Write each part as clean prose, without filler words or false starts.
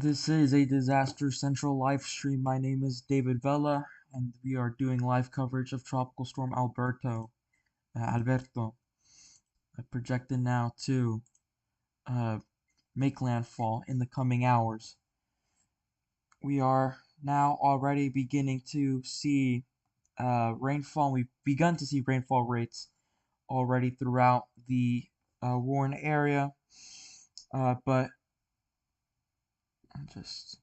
This is a Disaster Central live stream. My name is David Vela, and we are doing live coverage of Tropical Storm Alberto, projected now to make landfall in the coming hours. We are now already beginning to see rainfall. We've begun to see rainfall rates already throughout the Warren area, but just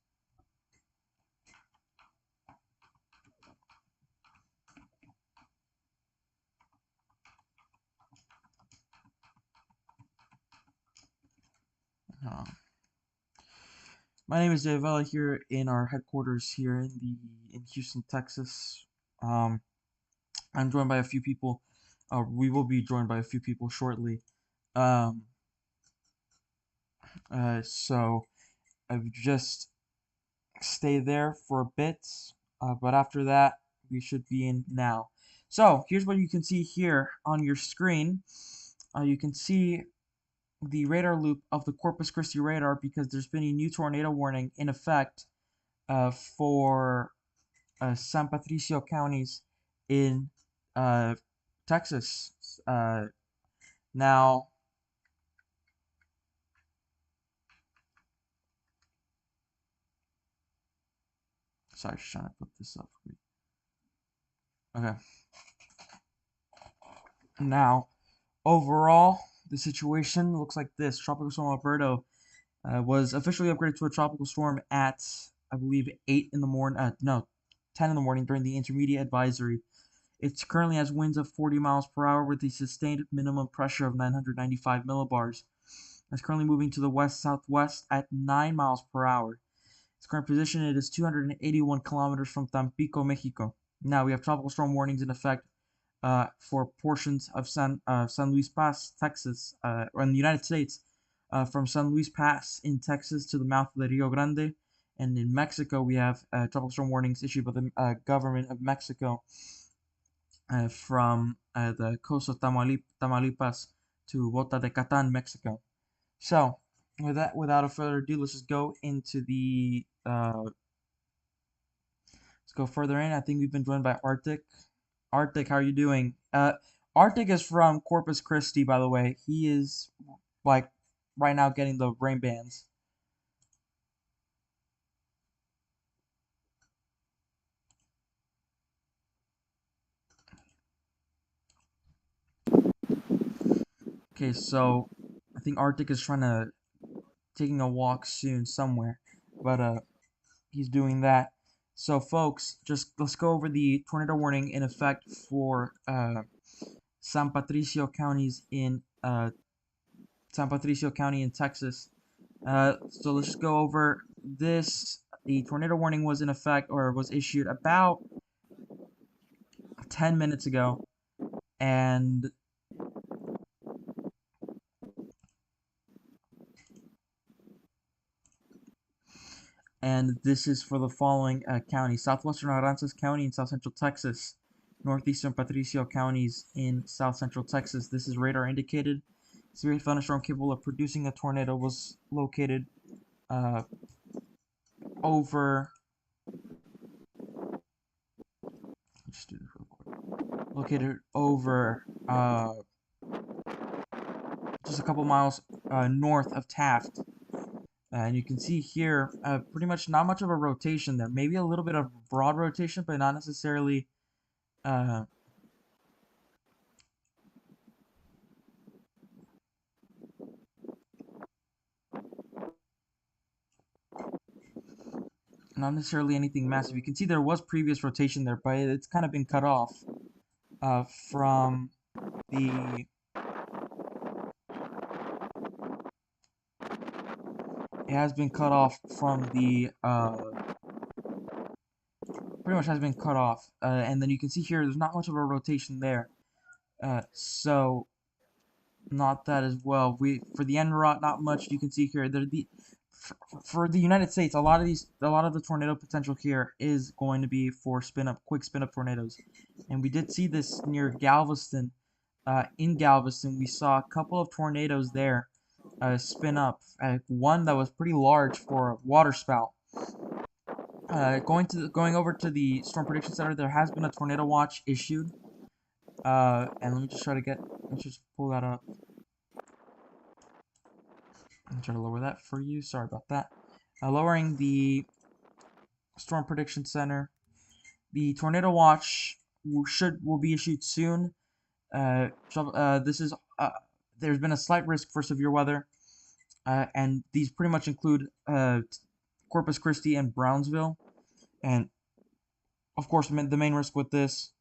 my name is Dave Vela here in our headquarters here in Houston, Texas. I'm joined by a few people. We will be joined by a few people shortly. So just stay there for a bit. But after that, we should be in now. So here's what you can see here on your screen. You can see the radar loop of the Corpus Christi radar because there's been a new tornado warning in effect for San Patricio counties in Texas. Now, sorry, just trying to put this up. Okay. Now, overall, the situation looks like this. Tropical Storm Alberto was officially upgraded to a tropical storm at, I believe, 8 in the morning. No, 10 in the morning during the intermediate advisory. It currently has winds of 40 miles per hour with a sustained minimum pressure of 995 millibars. It's currently moving to the west-southwest at 9 miles per hour. Its current position, it is 281 kilometers from Tampico, Mexico. Now we have tropical storm warnings in effect for portions of San Luis Pass, Texas, or in the United States, from San Luis Pass in Texas to the mouth of the Rio Grande. And in Mexico, we have tropical storm warnings issued by the government of Mexico from the coast of Tamaulipas to Bota de Catan, Mexico. So, without a further ado, let's just go into the. Let's go further in. I think we've been joined by Arctic. Arctic, how are you doing? Arctic is from Corpus Christi, by the way. He is like right now getting the rain bands. Okay, so I think Arctic is taking a walk soon somewhere, but he's doing that. So folks, just let's go over the tornado warning in effect for San Patricio counties in San Patricio County in Texas. So let's just go over this. The tornado warning was in effect or was issued about 10 minutes ago, and this is for the following counties: southwestern Aransas County in south central Texas, northeastern Patricio counties in south central Texas. This is radar indicated. Severe thunderstorm capable of producing a tornado was located over. Let's do this real quick. Located over just a couple miles north of Taft. And you can see here, pretty much not much of a rotation there. Maybe a little bit of broad rotation, but not necessarily not necessarily anything massive. You can see there was previous rotation there, but it's kind of been cut off from the. It has been cut off from the. Pretty much has been cut off, and then you can see here there's not much of a rotation there. So not that as well. For the NROT, not much. You can see here for the United States, a lot of the tornado potential here is going to be for quick spin up tornadoes, and we did see this near Galveston. In Galveston, we saw a couple of tornadoes there spin up. One that was pretty large for a water spout. Going over to the Storm Prediction Center, there has been a tornado watch issued. And let me just pull that up. I'm trying to lower that for you. Sorry about that. Lowering the Storm Prediction Center. The tornado watch will be issued soon. This is there's been a slight risk for severe weather, and these pretty much include Corpus Christi and Brownsville, and of course the main risk with this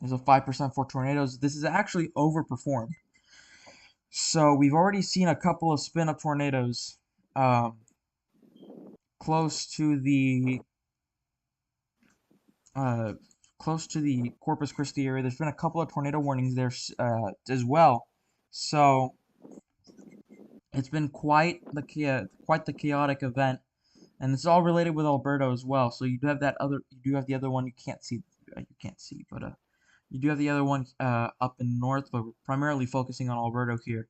is a 5% for tornadoes. This is actually overperformed. So we've already seen a couple of spin-up tornadoes close to the Corpus Christi area. There's been a couple of tornado warnings there as well. So it's been quite the chaotic event, and it's all related with Alberto as well. So you do have the other one you can't see, but you do have the other one up in north, but we're primarily focusing on Alberto here.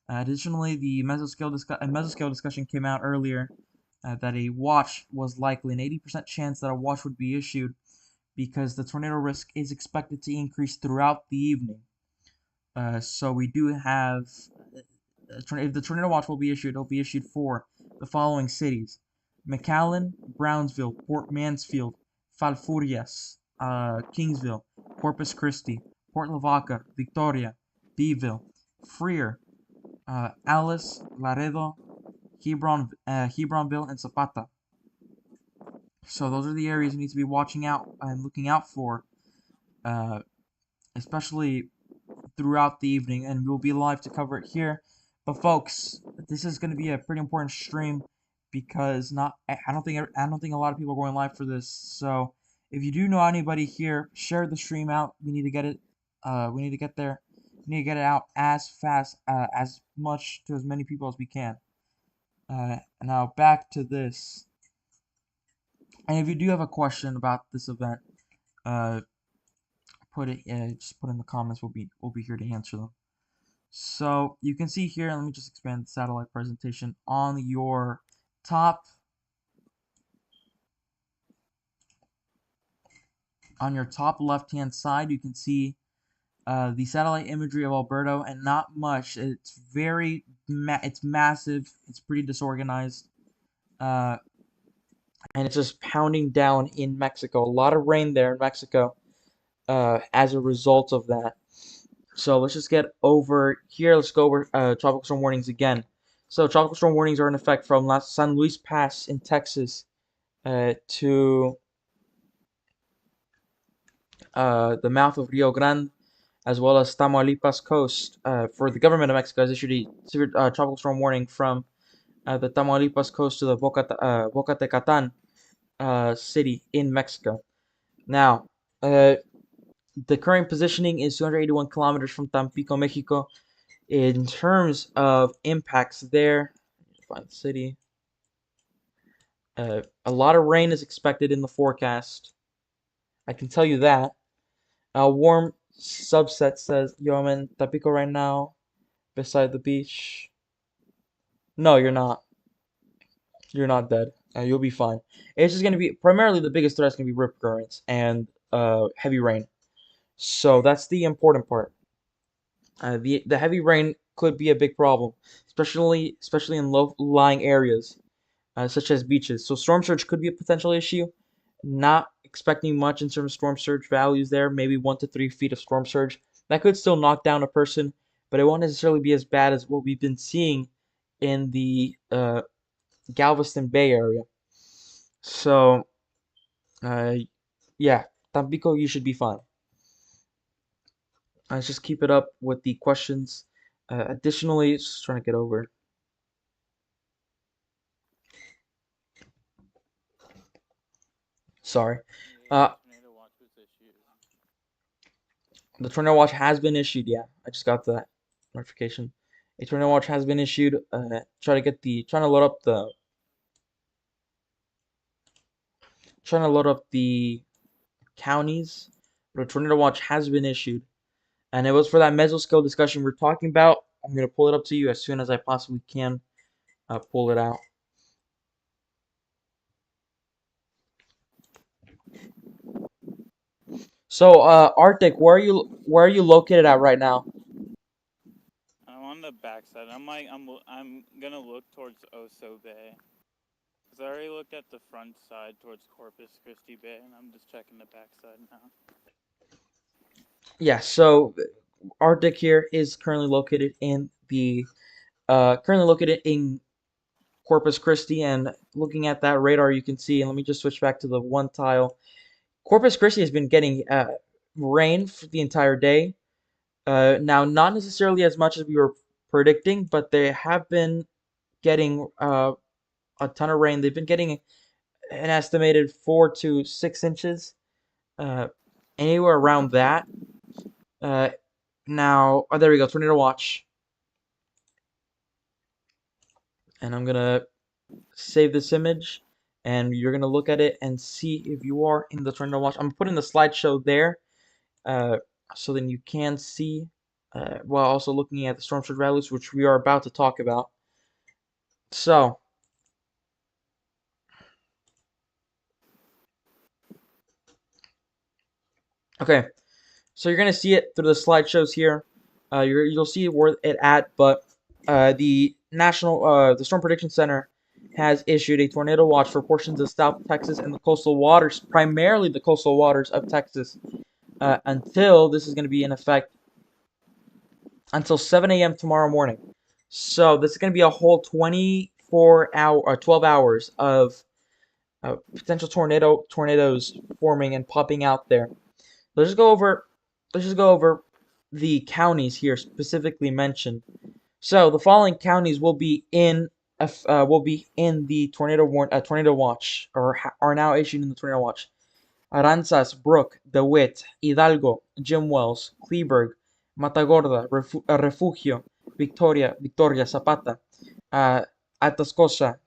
Additionally, the mesoscale discussion came out earlier that a watch was likely, an 80% chance that a watch would be issued because the tornado risk is expected to increase throughout the evening. So we do have, if the tornado watch will be issued, it'll be issued for the following cities: McAllen, Brownsville, Port Mansfield, Falfurrias, Kingsville, Corpus Christi, Port Lavaca, Victoria, Beeville, Freer, Alice, Laredo, Hebronville, and Zapata. So those are the areas you need to be watching out and looking out for, especially throughout the evening, and we'll be live to cover it here. But folks, this is going to be a pretty important stream because I don't think a lot of people are going live for this. So if you do know anybody here, share the stream out. We need to get it. We need to get there. We need to get it out as fast, as much to as many people as we can. Now back to this. And if you do have a question about this event, just put it in the comments. We'll be here to answer them. So you can see here. Let me just expand the satellite presentation on your top. On your top left-hand side, you can see the satellite imagery of Alberto, and not much. It's it's massive. It's pretty disorganized. And it's just pounding down in Mexico. A lot of rain there in Mexico as a result of that. So let's just get over here. Let's go over tropical storm warnings again. So tropical storm warnings are in effect from San Luis Pass in Texas to the mouth of Rio Grande, as well as Tamaulipas coast. For the government of Mexico has issued a severe tropical storm warning from the Tamaulipas coast to the Boca Tecatan city in Mexico. Now, the current positioning is 281 kilometers from Tampico, Mexico. In terms of impacts there, find the city. A lot of rain is expected in the forecast. I can tell you that. A warm subset says, yo, I'm in Tampico right now, beside the beach. No, you're not. You're not dead. You'll be fine. It's just going to be, primarily the biggest threat is going to be rip currents and heavy rain. So that's the important part. The heavy rain could be a big problem, especially in low-lying areas, such as beaches. So storm surge could be a potential issue. Not expecting much in terms of storm surge values there, maybe 1 to 3 feet of storm surge. That could still knock down a person, but it won't necessarily be as bad as what we've been seeing in the Galveston Bay area. So, yeah, Tampico, you should be fine. Let's just keep it up with the questions. Additionally, just trying to get over. Sorry. The tornado watch has been issued. Yeah, I just got that notification. A tornado watch has been issued. Trying to load up the counties. But a tornado watch has been issued, and it was for that mesoscale discussion we we're talking about. I'm going to pull it up to you as soon as I possibly can pull it out. So, Arctic, where are you located at right now? I'm on the backside. I'm gonna look towards Oso Bay. Cause I already looked at the front side towards Corpus Christi Bay, and I'm just checking the backside now. Yeah, so Arctic here is currently located in Corpus Christi, and looking at that radar, you can see. And let me just switch back to the one tile. Corpus Christi has been getting rain for the entire day. Now, not necessarily as much as we were predicting, but they have been getting a ton of rain. They've been getting an estimated 4 to 6 inches, uh, anywhere around that. Uh, Now, oh, there we go, tornado watch. And I'm gonna save this image, and you're gonna look at it and see if you are in the tornado watch. I'm putting the slideshow there, uh, so then you can see, while also looking at the storm surge values, which we are about to talk about. So, okay, so you're gonna see it through the slideshows here. You'll see where it at, but the Storm Prediction Center has issued a tornado watch for portions of South Texas and the coastal waters, primarily the coastal waters of Texas, until this is going to be in effect until 7 a.m. tomorrow morning. So this is going to be a whole 12 hours of potential tornadoes forming and popping out there. Let's just go over let's just go over the counties here specifically mentioned. So the following counties will be in the tornado watch, or are now issued in the tornado watch. Aranzas, Brook, DeWitt, Hidalgo, Jim Wells, Kleberg, Matagorda, Refugio, Victoria, Zapata, uh, Atascosa,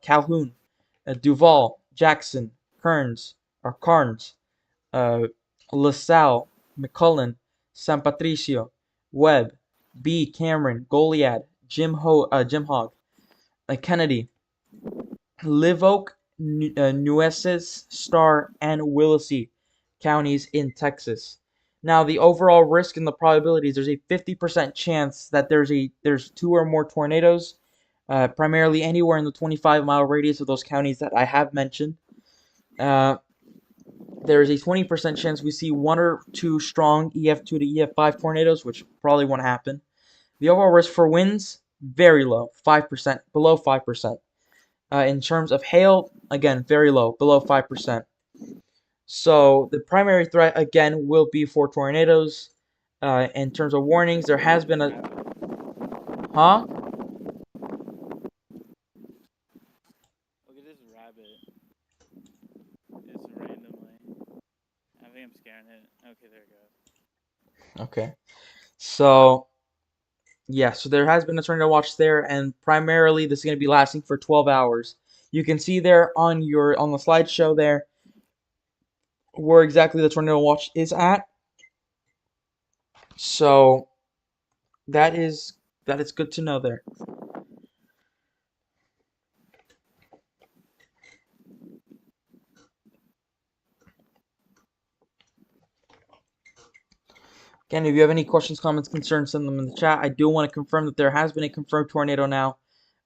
Calhoun, Duval, Jackson, Carnes, uh, LaSalle, McCullen, San Patricio, Webb, B. Cameron, Goliad, Jim Hogg, Kennedy, Live Oak, Nueces, Starr, and Willacy counties in Texas. Now, the overall risk and the probabilities, there's a 50% chance that there's two or more tornadoes, primarily anywhere in the 25-mile radius of those counties that I have mentioned. There is a 20% chance we see one or two strong EF2 to EF5 tornadoes, which probably won't happen. The overall risk for winds, very low, 5%, below 5%. In terms of hail, again, very low, below 5%. So the primary threat, again, will be for tornadoes. In terms of warnings, there has been a... Huh? Look at this rabbit. It's randomly. I think I'm scaring it. Okay, there it goes. Okay. So, yeah, so there has been a tornado watch there, and primarily this is going to be lasting for 12 hours. You can see there on the slideshow there where exactly the tornado watch is at. So that is good to know there. Again, if you have any questions, comments, concerns, send them in the chat. I do want to confirm that there has been a confirmed tornado now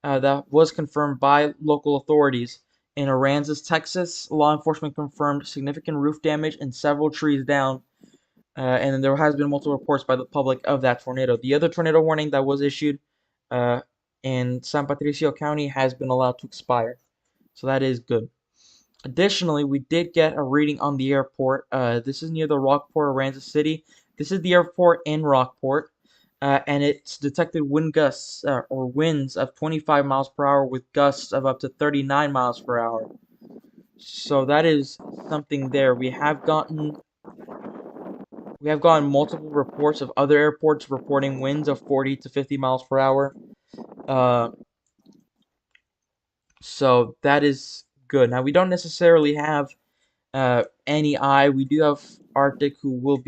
that was confirmed by local authorities. In Aransas, Texas, law enforcement confirmed significant roof damage and several trees down. And then there has been multiple reports by the public of that tornado. The other tornado warning that was issued uh, in San Patricio County has been allowed to expire. So that is good. Additionally, we did get a reading on the airport. This is near the Rockport, Aransas City. This is the airport in Rockport, and it's detected wind gusts or winds of 25 miles per hour with gusts of up to 39 miles per hour. So that is something there. We have gotten multiple reports of other airports reporting winds of 40 to 50 miles per hour. Uh, so that is good. Now we don't necessarily have any eye. We do have Arctic, who will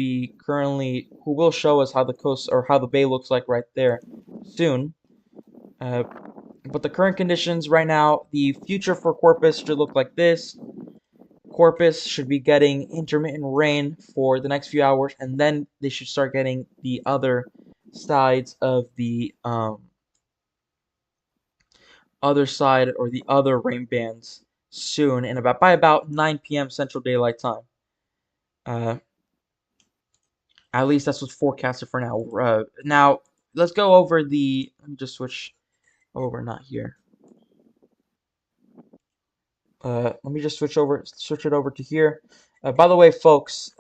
show us how the coast or how the bay looks like right there soon. Uh, but the current conditions right now, the future for Corpus should look like this. Corpus should be getting intermittent rain for the next few hours, and then they should start getting the other sides of the other side or the other rain bands soon, in about by about 9 p.m. Central Daylight Time. Uh, at least that's what's forecasted for now. Now let's go over the. Let me just switch over, not here. Let me just switch it over to here. By the way, folks,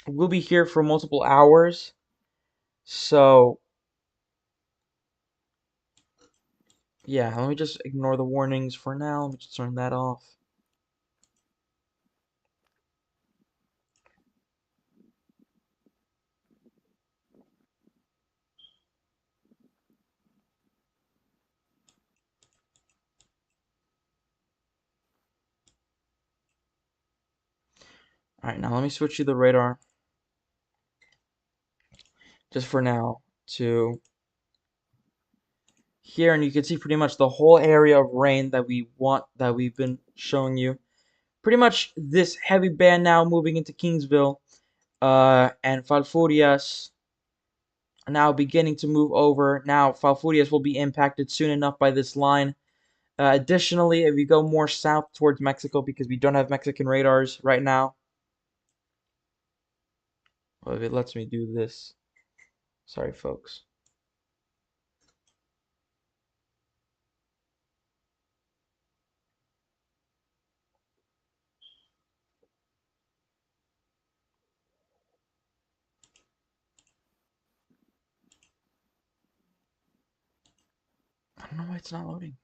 we'll be here for multiple hours, so yeah. Let me just ignore the warnings for now. Let me just turn that off. All right, now let me switch you the radar just for now to here, and you can see pretty much the whole area of rain that we've been showing you. Pretty much this heavy band now moving into Kingsville, and Falfurrias now beginning to move over. Now Falfurrias will be impacted soon enough by this line. Additionally, if you go more south towards Mexico, because we don't have Mexican radars right now, well, if it lets me do this, sorry folks. I don't know why it's not loading.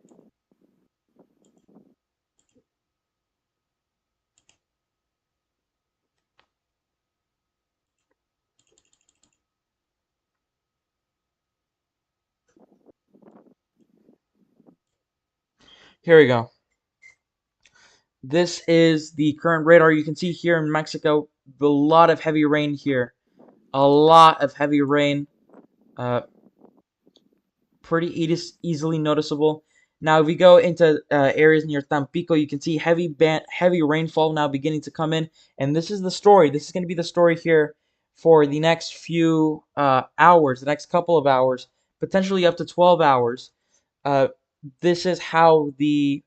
Here we go. This is the current radar. You can see here in Mexico, a lot of heavy rain here. A lot of heavy rain. Uh, Pretty easily noticeable. Now, if we go into areas near Tampico, you can see heavy rainfall now beginning to come in. And this is the story. This is going to be the story here for the next few hours, the next couple of hours, potentially up to 12 hours. Uh, this is how the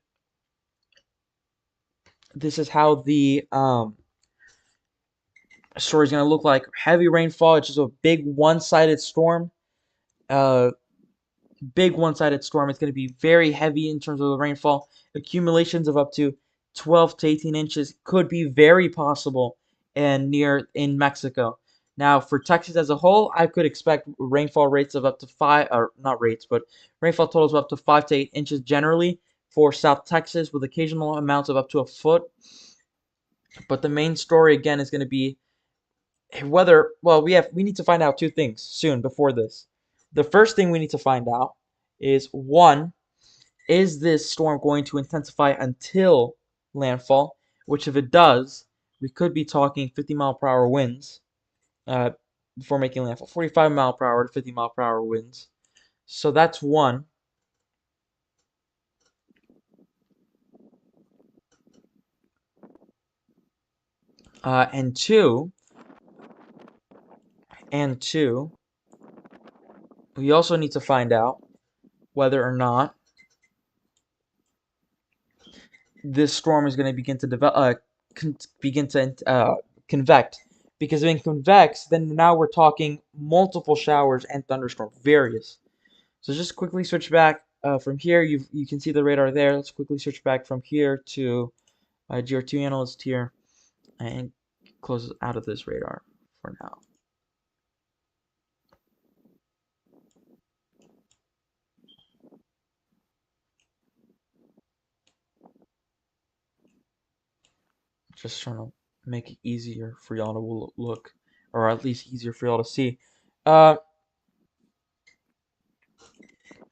story is going to look like. Heavy rainfall. It's just a big one-sided storm. Uh, Big one-sided storm. It's going to be very heavy in terms of the rainfall. Accumulations of up to 12 to 18 inches could be very possible in Mexico. Now, for Texas as a whole, I could expect rainfall rates of up to or not rates, but rainfall totals of up to 5 to 8 inches generally for South Texas, with occasional amounts of up to a foot. But the main story again is going to be whether, well, we need to find out two things soon before this. The first thing we need to find out is, one, is this storm going to intensify until landfall? Which, if it does, we could be talking 50-mile-per-hour winds before making landfall. 45-mile-per-hour to 50-mile-per-hour winds. So that's one. And two, we also need to find out whether or not this storm is going to begin to convect. Because if it convects, then now we're talking multiple showers and thunderstorms, various. So just quickly switch back from here. You can see the radar there. Let's quickly switch back from here to GR2 analyst here and close out of this radar for now. Just trying to make it easier for y'all to look, or at least easier for y'all to see.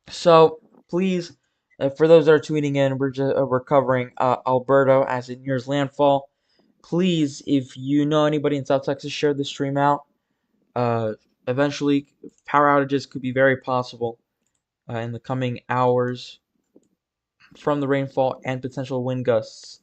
So please, for those that are tuning in, we're covering Alberto as it nears landfall. Please, if you know anybody in South Texas, share this stream out. Uh, Eventually, power outages could be very possible in the coming hours from the rainfall and potential wind gusts.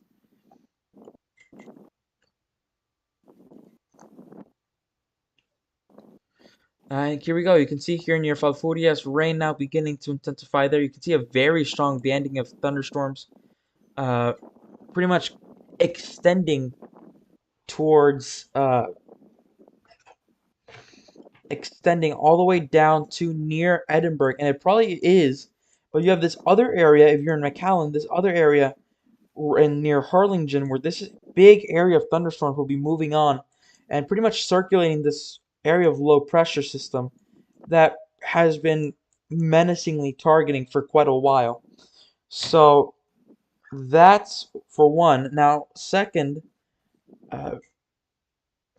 And here we go. You can see here near Falfurrias, rain now beginning to intensify there. You can see a very strong banding of thunderstorms, uh, pretty much extending towards, extending all the way down to near Edinburgh. And it probably is, but you have this other area, if you're in McAllen, this other area in near Harlingen, where this big area of thunderstorms will be moving on and pretty much circulating this area of low pressure system that has been menacingly targeting for quite a while. So that's for one. Now, second, uh,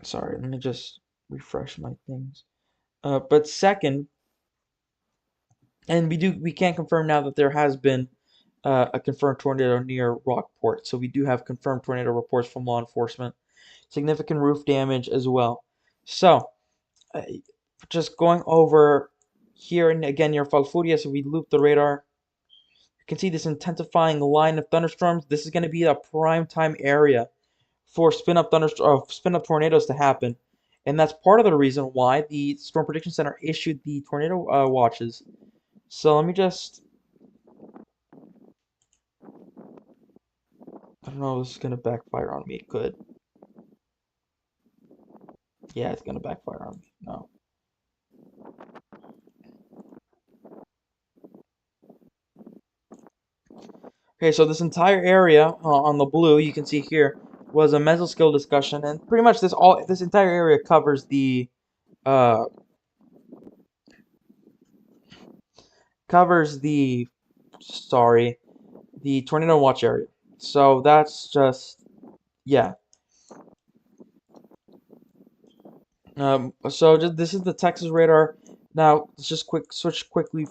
sorry, let me just refresh my things. But second, and we can confirm now that there has been a confirmed tornado near Rockport. So we do have confirmed tornado reports from law enforcement. Significant roof damage as well. So uh, just going over here and again near Falfurrias, so we loop the radar. You can see this intensifying line of thunderstorms. This is going to be a prime time area for spin up tornadoes to happen, and that's part of the reason why the Storm Prediction Center issued the tornado watches. So let me just, I don't know if this is going to backfire on me. It could. Yeah, it's going to backfire on me. No. Okay, so this entire area on the blue you can see here was a mesoskill discussion, and pretty much this entire area uh covers the sorry the tornado watch area. So that's just yeah. So just this is the Texas radar. Now let's just quickly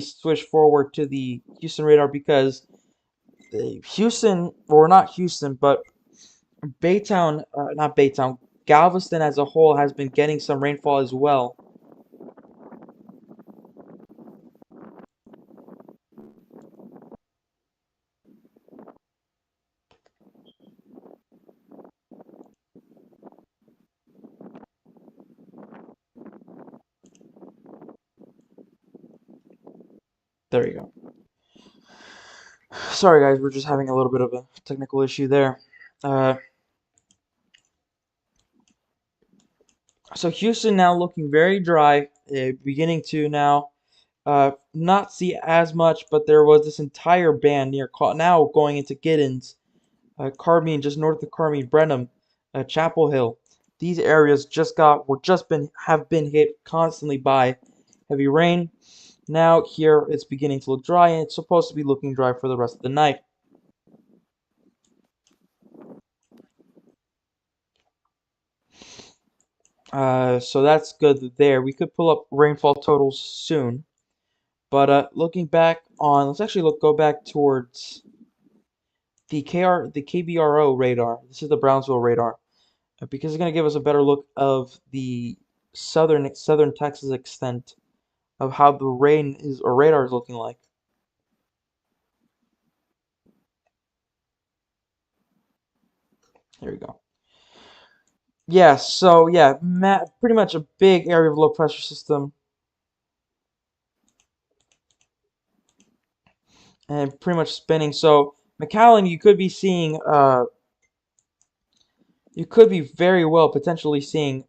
switch forward to the Houston radar because Houston, or not Houston, but Baytown, not Baytown, Galveston as a whole has been getting some rainfall as well. There you go. Sorry guys, we're just having a little bit of a technical issue there. Uh, so Houston now looking very dry, beginning to now not see as much, but there was this entire band near now going into Giddens, Carmine, just north of Carmine, Brenham, Chapel Hill. These areas have been hit constantly by heavy rain. Now here it's beginning to look dry, and it's supposed to be looking dry for the rest of the night. So that's good there. We could pull up rainfall totals soon. But looking back on, let's actually go back towards the KBRO radar. This is the Brownsville radar, because it's going to give us a better look of the southern Texas extent of how the rain is or radar is looking like. There we go. Yeah, so yeah, pretty much a big area of low pressure system, and pretty much spinning. So McAllen, you could be very well potentially seeing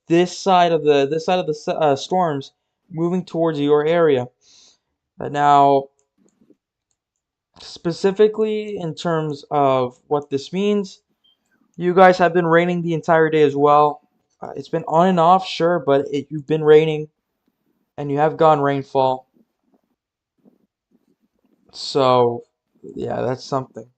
this side of the storms moving towards your area. Now, specifically in terms of what this means, you guys have been raining the entire day as well. It's been on and off, sure, but you've been raining and you have gone rainfall. So, yeah, that's something.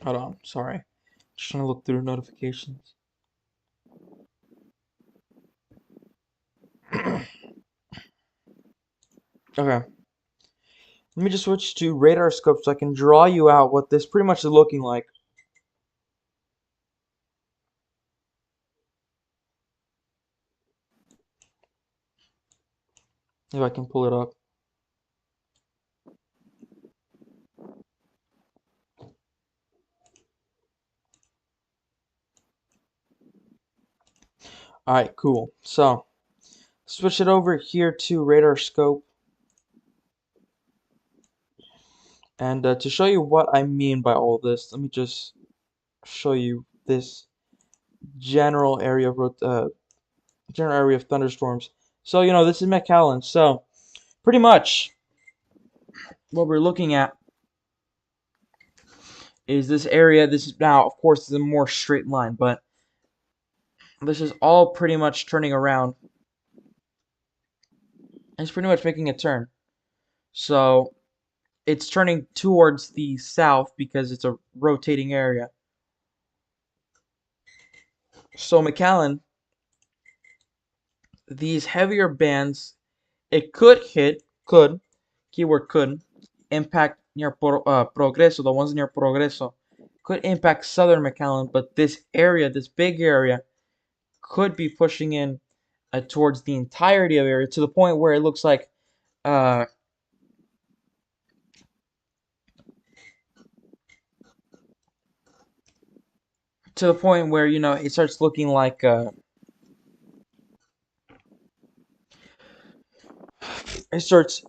Hold on, sorry. Just trying to look through notifications. Okay. Let me just switch to radar scope so I can draw you out what this pretty much is looking like. If I can pull it up. Alright, cool. So, switch it over here to radar scope. And to show you what I mean by all this, let me just show you this general area of thunderstorms. So, this is McAllen. So, pretty much what we're looking at is this area. This is now, of course, is a more straight line, but this is all pretty much turning around. It's pretty much making a turn. So, it's turning towards the south because it's a rotating area. So, McAllen, these heavier bands, it keyword could, impact near Progreso, the ones near Progreso, could impact southern McAllen, but this area, this big area, could be pushing in towards the entirety of the area to the point where it looks like uh, to the point where it starts looking like it starts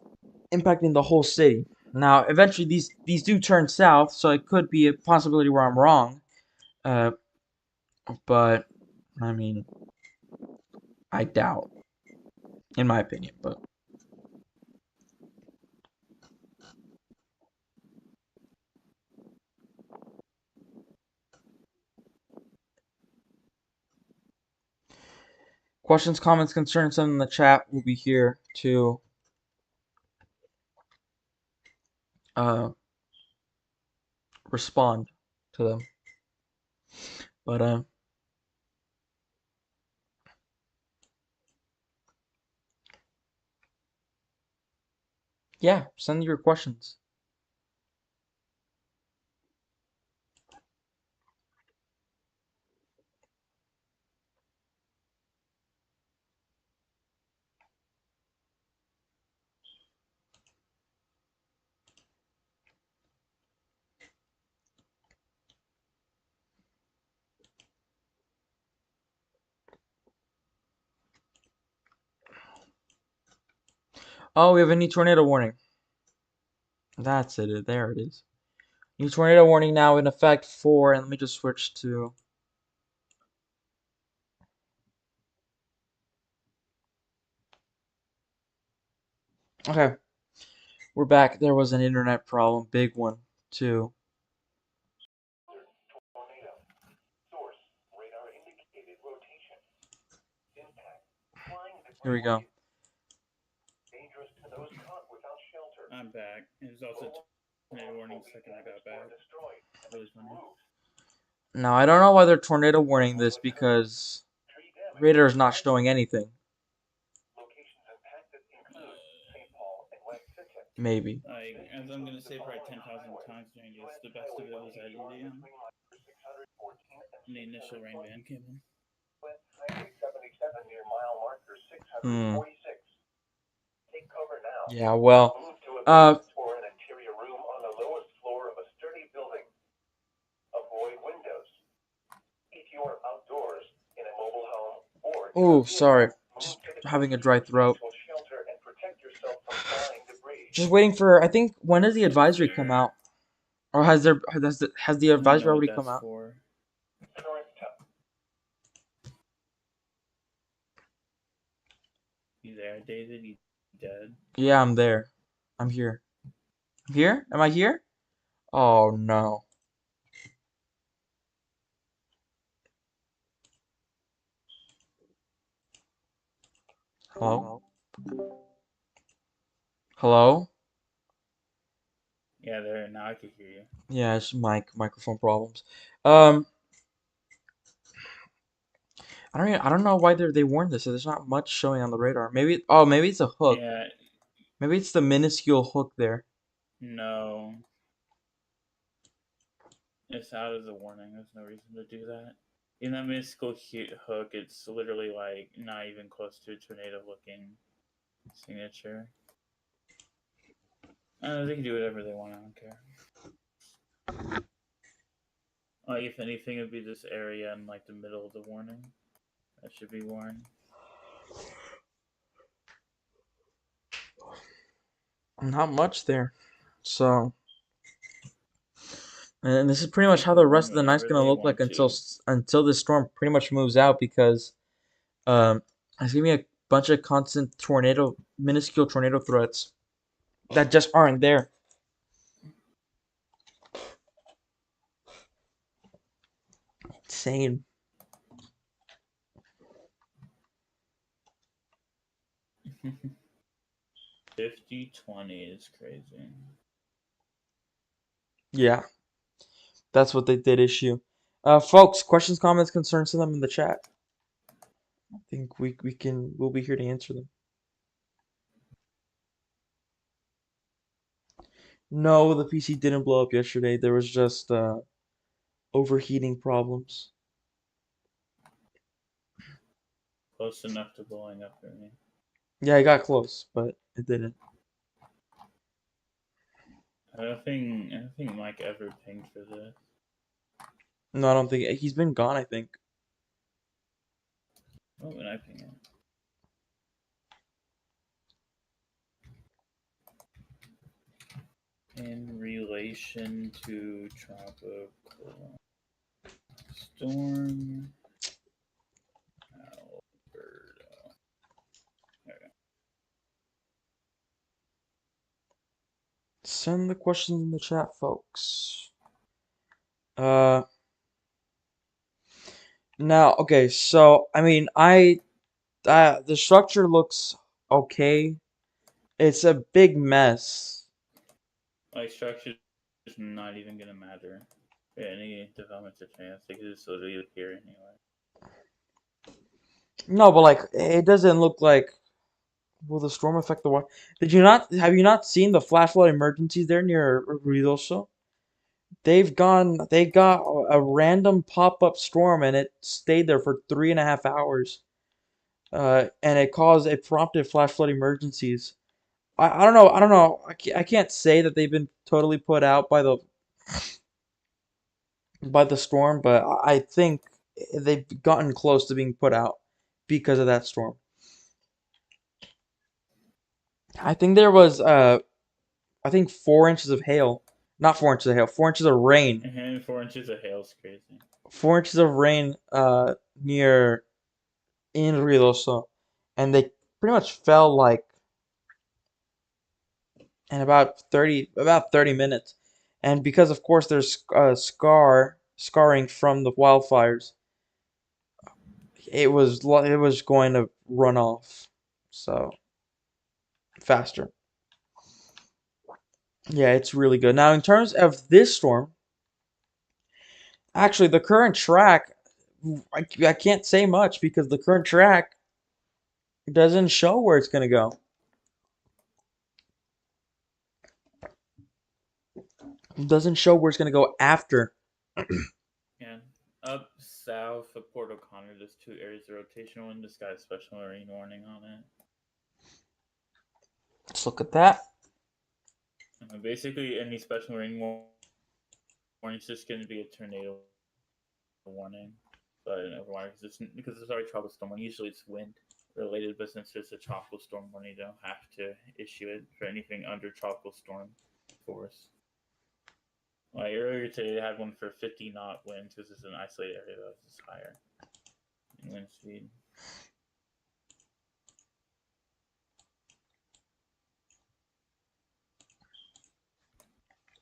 impacting the whole city. Now, eventually, these do turn south, so it could be a possibility where I'm wrong. Uh, but I mean, I doubt, in my opinion. But questions, comments, concerns, in the chat will be here to uh, respond to them. But yeah, send your questions. Oh, we have a new tornado warning. That's it. There it is. New tornado warning now in effect for, and let me just switch to. Okay, we're back. There was an internet problem, big one too. Here we go. I'm back. It was also tornado warning the second I got back. Really funny. Now I don't know why they're tornado warning this because radar is not showing anything. Maybe. Like, as I'm gonna say probably 10,000 times during this, the best of it was at 8 a.m. when the initial rain band came in. Hmm. Yeah, well, oh, sorry. Just having a dry throat. Just waiting for, I think, when does the advisory come out? Or has the Let me advisory know what already that's come out? for. You there, David? You dead? Yeah, I'm there. I'm here. I'm here? Am I here? Oh no. Hello? Hello? Yeah, there. Now I can hear you. Yeah, it's microphone problems. Um, I don't know why they warned this. There's not much showing on the radar. Maybe it's a hook. Yeah, Maybe it's the minuscule hook there. no. It's out as a warning. There's no reason to do that. In that minuscule hook, it's literally like not even close to a tornado looking signature. They can do whatever they want. I don't care. Like if anything, it'd be this area in like the middle of the warning. That should be warned. Not much there. So, and this is pretty much They how can the rest warn of the night's whenever gonna they look like want to. until this storm pretty much moves out because it's gonna be a bunch of constant minuscule tornado threats that just aren't there. Insane. 50-20 is crazy. Yeah, that's what they did issue. Folks, questions, comments, concerns, send them in the chat. I think we'll be here to answer them. No, the PC didn't blow up yesterday. There was just overheating problems. Close enough to blowing up for me. Yeah, I got close, but it didn't. I don't think Mike ever pinged for this. No, I don't think he's been gone. I think. What would I ping it? In relation to Tropical Storm Alberto. There we go. Send the questions in the chat, folks. Uh, Now, okay, so I mean, the structure looks okay. It's a big mess. Like structure is not even gonna matter. Yeah, any developments or chance because it's literally here anyway. No, but like it doesn't look like will the storm affect the water? Have you not seen the flash flood emergencies there near Ruidoso? They got a random pop-up storm and it stayed there for 3.5 hours. And it prompted flash flood emergencies. I don't know. I can't say that they've been totally put out by the storm, but I think they've gotten close to being put out because of that storm. I think there was I think 4 inches of hail, not 4 inches of hail, 4 inches of rain, And 4 inches of hail is crazy. 4 inches of rain near in Riloso, and they pretty much fell like in about 30 minutes, and because of course there's scarring from the wildfires, it was going to run off, so faster. Yeah, it's really good. Now, in terms of this storm, actually, the current track, I can't say much because the current track doesn't show where it's going to go. It doesn't show where it's going to go after. Yeah. Up south of Port O'Connor, there's 2 areas of rotational wind. This guy's special rain warning on it. Let's look at that. Basically, any special rain warning is just going to be a tornado warning, but an overwarning because it's already tropical storm warning. Usually it's wind related, but since it's a tropical storm warning, you don't have to issue it for anything under tropical storm force. Like earlier today, they had one for 50-knot winds because it's an isolated area that was higher in wind speed.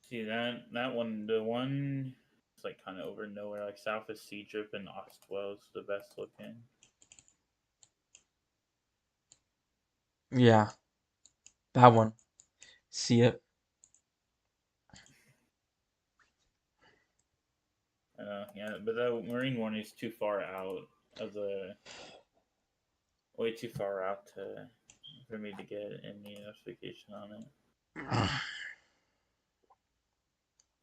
See that one, the one it's like kind of over nowhere, like south of Seadrip and Ostwell's the best looking. Yeah, that one. See it. Yeah, but the marine warning is too far out of the way too far out to for me to get any notification on it.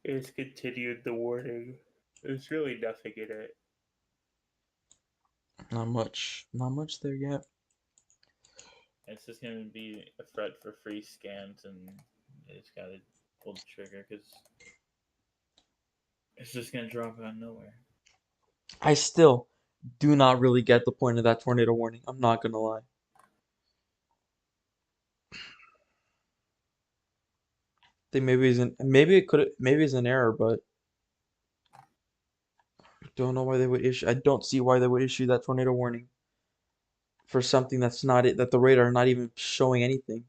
It's continued the warning. There's really nothing in it. Not much there yet. It's just gonna be a threat for free scans, and it's gotta pull the trigger because it's just gonna drop out of nowhere. I still do not really get the point of that tornado warning. I'm not gonna lie. I think maybe it's an error, but I don't know why they would issue. I don't see why they would issue that tornado warning for something that's not it. That the radar not even showing anything.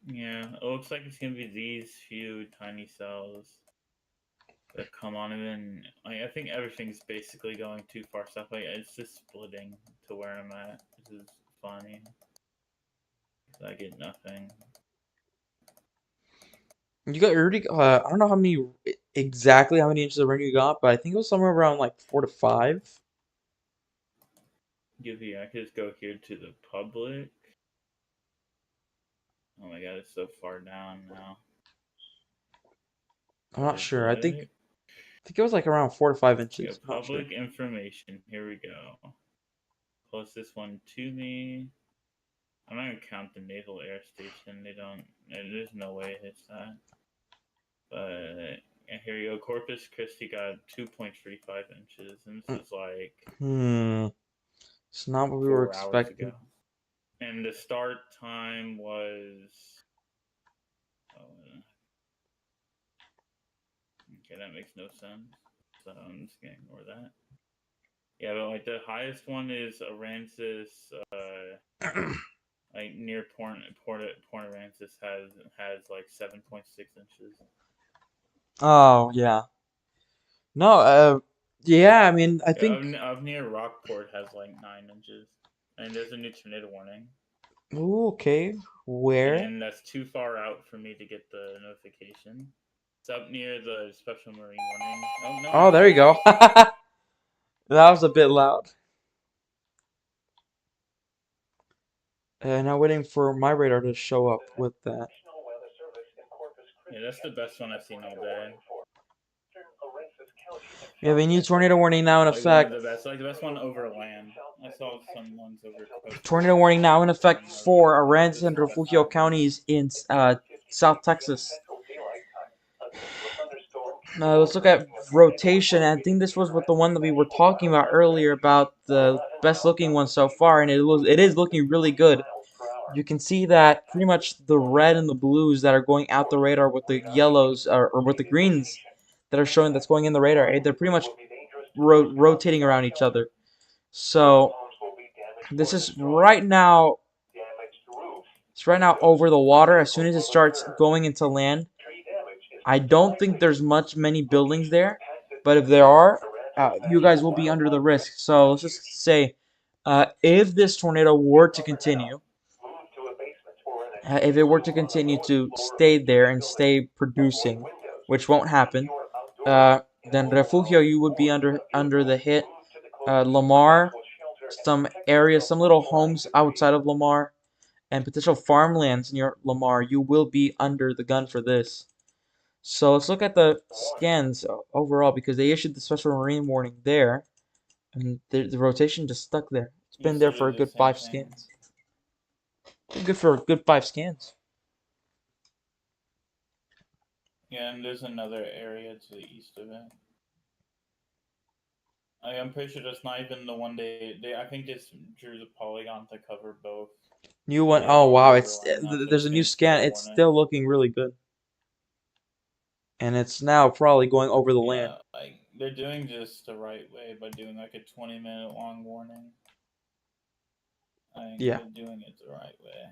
Yeah, it looks like it's gonna be these few tiny cells that come on, and then I think everything's basically going too far south. Like it's just splitting to where I'm at. This is funny. I get nothing. You got already. I don't know exactly how many inches of rain you got, but I think it was somewhere around like 4 to 5. I could just go here to the public. Oh my god, it's so far down now. I'm not sure. Public. I think it was like around 4 to 5 inches. Yeah, I'm not sure. public information. Here we go. Closest one to me. I'm not gonna count the Naval Air Station. They don't. There's no way it hits that. But here you go. Corpus Christi got 2.35 inches, and this is like Hmm. It's not what we were 4 hours ago. expecting. And the start time was. Okay, that makes no sense. So I'm just gonna ignore that. Yeah, but like the highest one is Aransas, like near Port Aransas has like 7.6 inches. Oh yeah. No. Yeah. I mean, I Yeah, think. up near Rockport has like 9 inches, and there's a new tornado warning. Ooh, okay. Where? And that's too far out for me to get the notification. It's up near the special marine warning. Oh no, Oh, it's there you not. go. That was a bit loud. Now waiting for my radar to show up with that. Yeah, that's the best one I've seen all day. We have a new tornado warning now in Like one of effect. the best, like the best one over land. I saw some ones over coastal. Tornado warning now in effect for Aransas and Refugio counties in South Texas. Let's look at rotation. I think this was what the one that we were talking about earlier about the best looking one so far, and it is looking really good. You can see that pretty much the red and the blues that are going out the radar with the yellows or with the greens that are showing that's going in the radar, they're pretty much rotating around each other. So this is right now. It's right now over the water. As soon as it starts going into land, I don't think there's many buildings there, but if there are, you guys will be under the risk. So let's just say, if this tornado were to continue, if it were to continue to stay there and stay producing, which won't happen, then Refugio you would be under the hit. Lamar, some areas, some little homes outside of Lamar, and potential farmlands near Lamar, you will be under the gun for this. So let's look at the scans overall because they issued the special marine warning there, and the rotation just stuck there. It's You been there said for a the good same five thing. scans. Good for a good 5 scans. Yeah, and there's another area to the east of it. I'm pretty sure that's not even the one they I think this drew the polygon to cover both. New one. The other Oh one's wow, overlying that for the there's a new same scan. tornado It's warning. still looking really good, and it's now probably going over the land. Yeah, like they're doing this the right way by doing like a 20-minute long warning. I think Yeah, they're doing it the right way.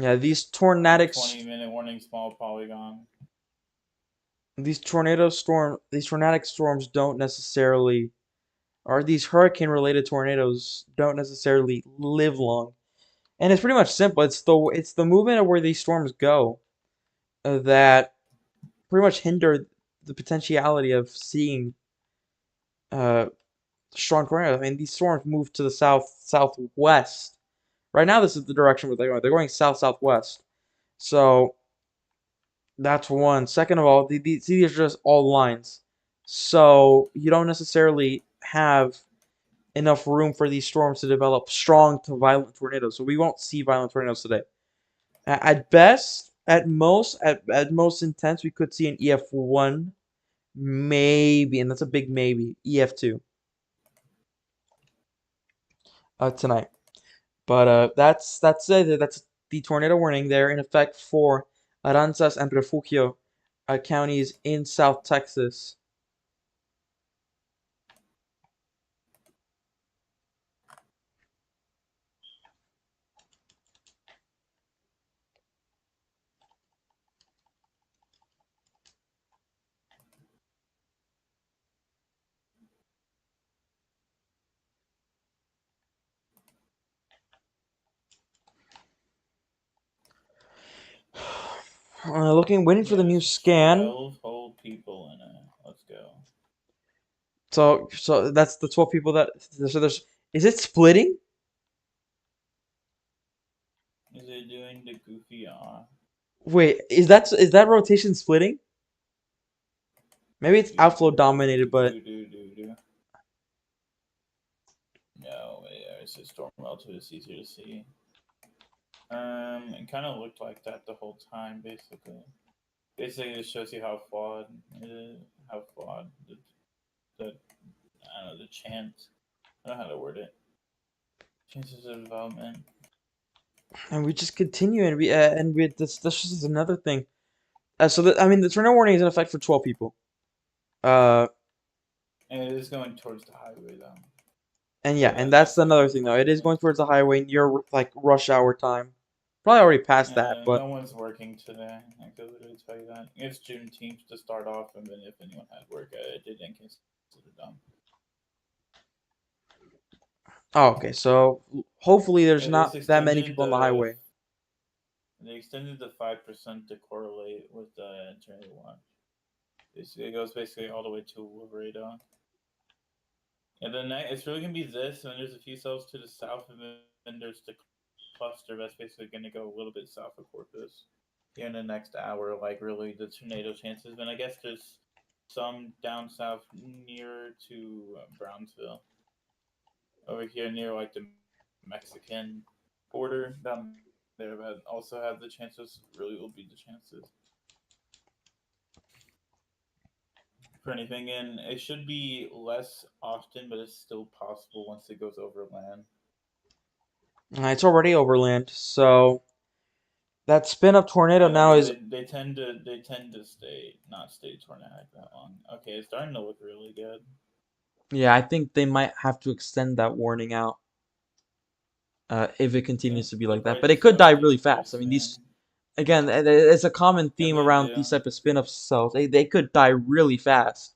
yeah. Like 20-minute warning, small polygon. These tornadic storms don't necessarily, or these hurricane-related tornadoes don't necessarily live long. And it's pretty much simple. It's the movement of where these storms go that pretty much hinder the potentiality of seeing uh strong tornadoes. I mean, these storms move to the southwest. Right now, this is the direction where they're going. They're going south southwest. So that's one. Second of all, these are just all lines. So you don't necessarily have enough room for these storms to develop strong to violent tornadoes. So we won't see violent tornadoes today. At best, at most intense, we could see an EF1, maybe, and that's a big maybe, EF2 tonight. But that's it. That's the tornado warning there in effect for Aranzas and Refugio counties in South Texas. Waiting for the Yeah, new there's scan. 12 whole people in it. Let's go. So that's the 12 people that. So there's. Is it splitting? Is it doing the goofy Wait, is that rotation splitting? Maybe it's do outflow do do dominated, do but do do do do? No, yeah, it's just Storm Alberto. It's easier to see. It kind of looked like that the whole time, basically. Basically, it shows you how flawed it is, how flawed the I don't know the chance. I don't know how to word it. Chances of development. and we just continue and we this is another thing. I mean the tornado warning is in effect for 12 people. Uh And it is going towards the highway though. and yeah, So and that's that's the another good thing though. It part is here. going towards the highway near like rush hour time. Probably already past that, but No one's working today. I can literally tell you that. It's Juneteenth to start off, and then if anyone had work, I did in case it's done. oh, okay. So hopefully there's It is not that many extended people on the the highway. they extended the 5% to correlate with the internet watch. It goes basically all the way to Laredo. And then it's really gonna be this, and then there's a few cells to the south, and then there's the cluster that's basically gonna go a little bit south of Corpus. Here in the next hour, like really the tornado chances. But I guess there's some down south nearer to Brownsville. Over here near like the Mexican border down there, but also have the chances. Really will be the chances for anything, and it should be less often, but it's still possible once it goes over land. It's already overland, so that spin up tornado I now know is they tend to stay tornadic that long. Okay, it's starting to look really good. yeah. I think they might have to extend that warning out if it Yeah, continues to be they'll like that. probably But it just could die update really it pretty fast. I mean these soon. again, it's a common Yeah, theme they around do. these type of spin-up cells. They could die really fast.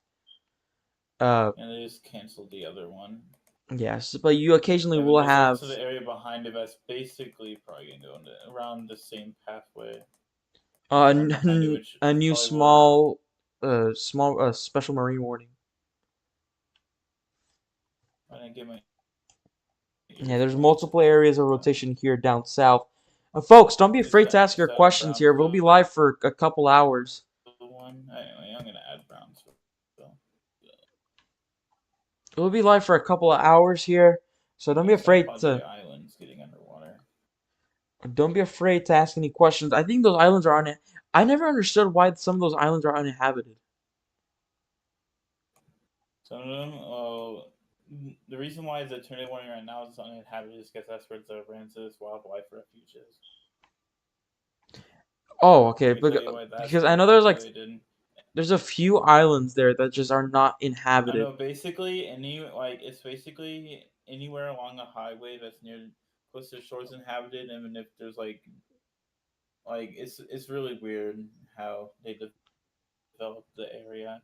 Uh, And they just canceled the other one. yes, but you occasionally Yeah, but will there's have also the area behind it that's basically probably gonna go around the same pathway. uh, Right behind it, which a new probably will. small special marine warning. I didn't get my Yeah, ears there's closed. multiple areas of rotation here down south. Folks, don't be afraid to ask Is your that a questions here. We'll be live Brownsville for a couple hours. one? Anyway, I'm gonna add Brownsville. We'll be live for a couple of hours here, so don't be Like South afraid Padre to Island's getting underwater. ask any questions. I think those islands are I never understood why some of those islands are uninhabited. Some of them, the reason why the tornado warning right now is uninhabited is because that's where the Aransas Wildlife Refuge is. Oh, okay, Let me tell you why that's because I know uninhabited. there's a few islands there that just are not I inhabited. know basically it's basically anywhere along a highway that's near close to the shores inhabited, and if there's it's really weird how they developed the area.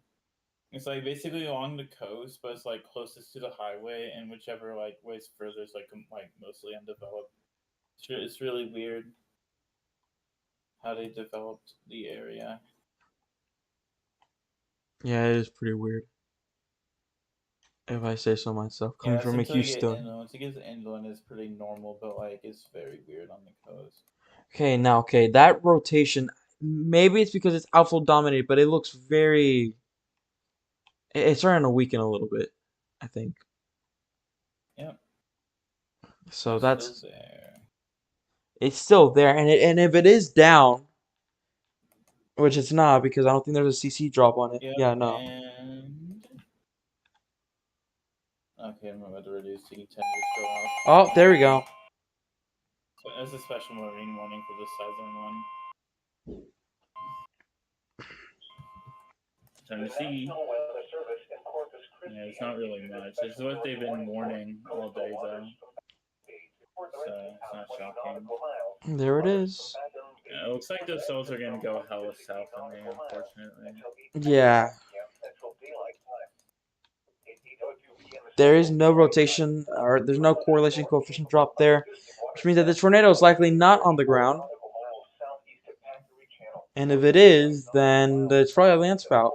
It's like basically along the coast, but it's like closest to the highway, and whichever like ways further is like mostly undeveloped. It's really weird how they developed the area. Yeah, it is pretty weird, if I say so myself, coming Yeah, from a until you get Houston. inland. Once it gets inland, it's pretty normal, but like it's very weird on the coast. Okay, that rotation, maybe it's because it's outfield dominated, but it looks very. It's starting to weaken a little bit, I think. Yep, So it's still that's there. it's still there, and if it is down, which it's not because I don't think there's a CC drop on it. Yep, Yeah, no. and okay, I'm about to reduce the temperature off. Oh, there we go. So that's a special marine warning for this size one. Time to see. Yeah, it's not really much. It's what they've been warning all day, though. So it's not shocking. There it is. Yeah, it looks like the cells are gonna go hella south on me, unfortunately. Yeah. There is no rotation or there's no correlation coefficient drop there, which means that this tornado is likely not on the ground. And if it is, then it's probably a land spout.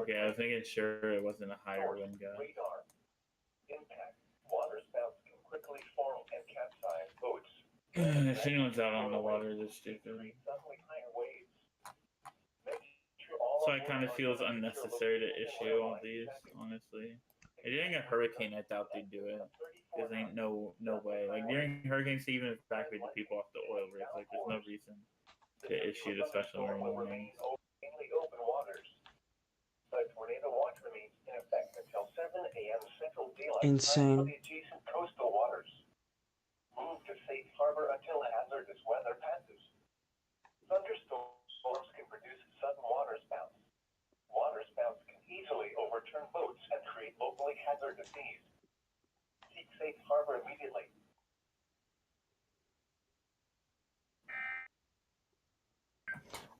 Okay, I was making sure it wasn't a higher wind gust. If anyone's out on the water, they're stupid. So it kind of feels unnecessary to issue all these, honestly. If during a hurricane, I doubt they'd do it. Because ain't no way. Like during hurricanes, they even evacuate the people off the oil rigs. Like there's no reason to issue the special marine warnings. Insane.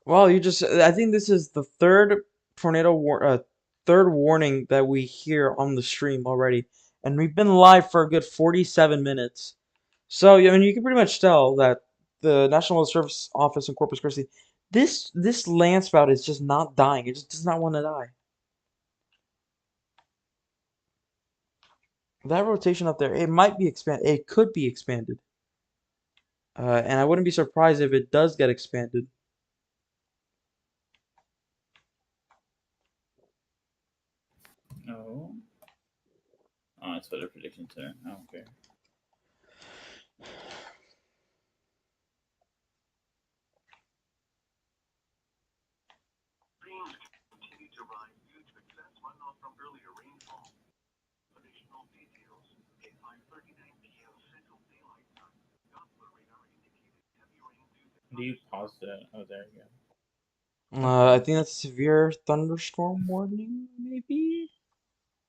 Well, I think this is the third warning that we hear on the stream already. And we've been live for a good 47 minutes. So, I mean, you can pretty much tell that the National Weather Service office in Corpus Christi, this land spout is just not dying. It just does not want to die. That rotation up there, it might be expanded. It could be expanded. And I wouldn't be surprised if it does get expanded. Oh. Oh, it's weather prediction center. I don't care. Do you pause it? Oh, there you go. I Okay. think that's severe thunderstorm warning, maybe?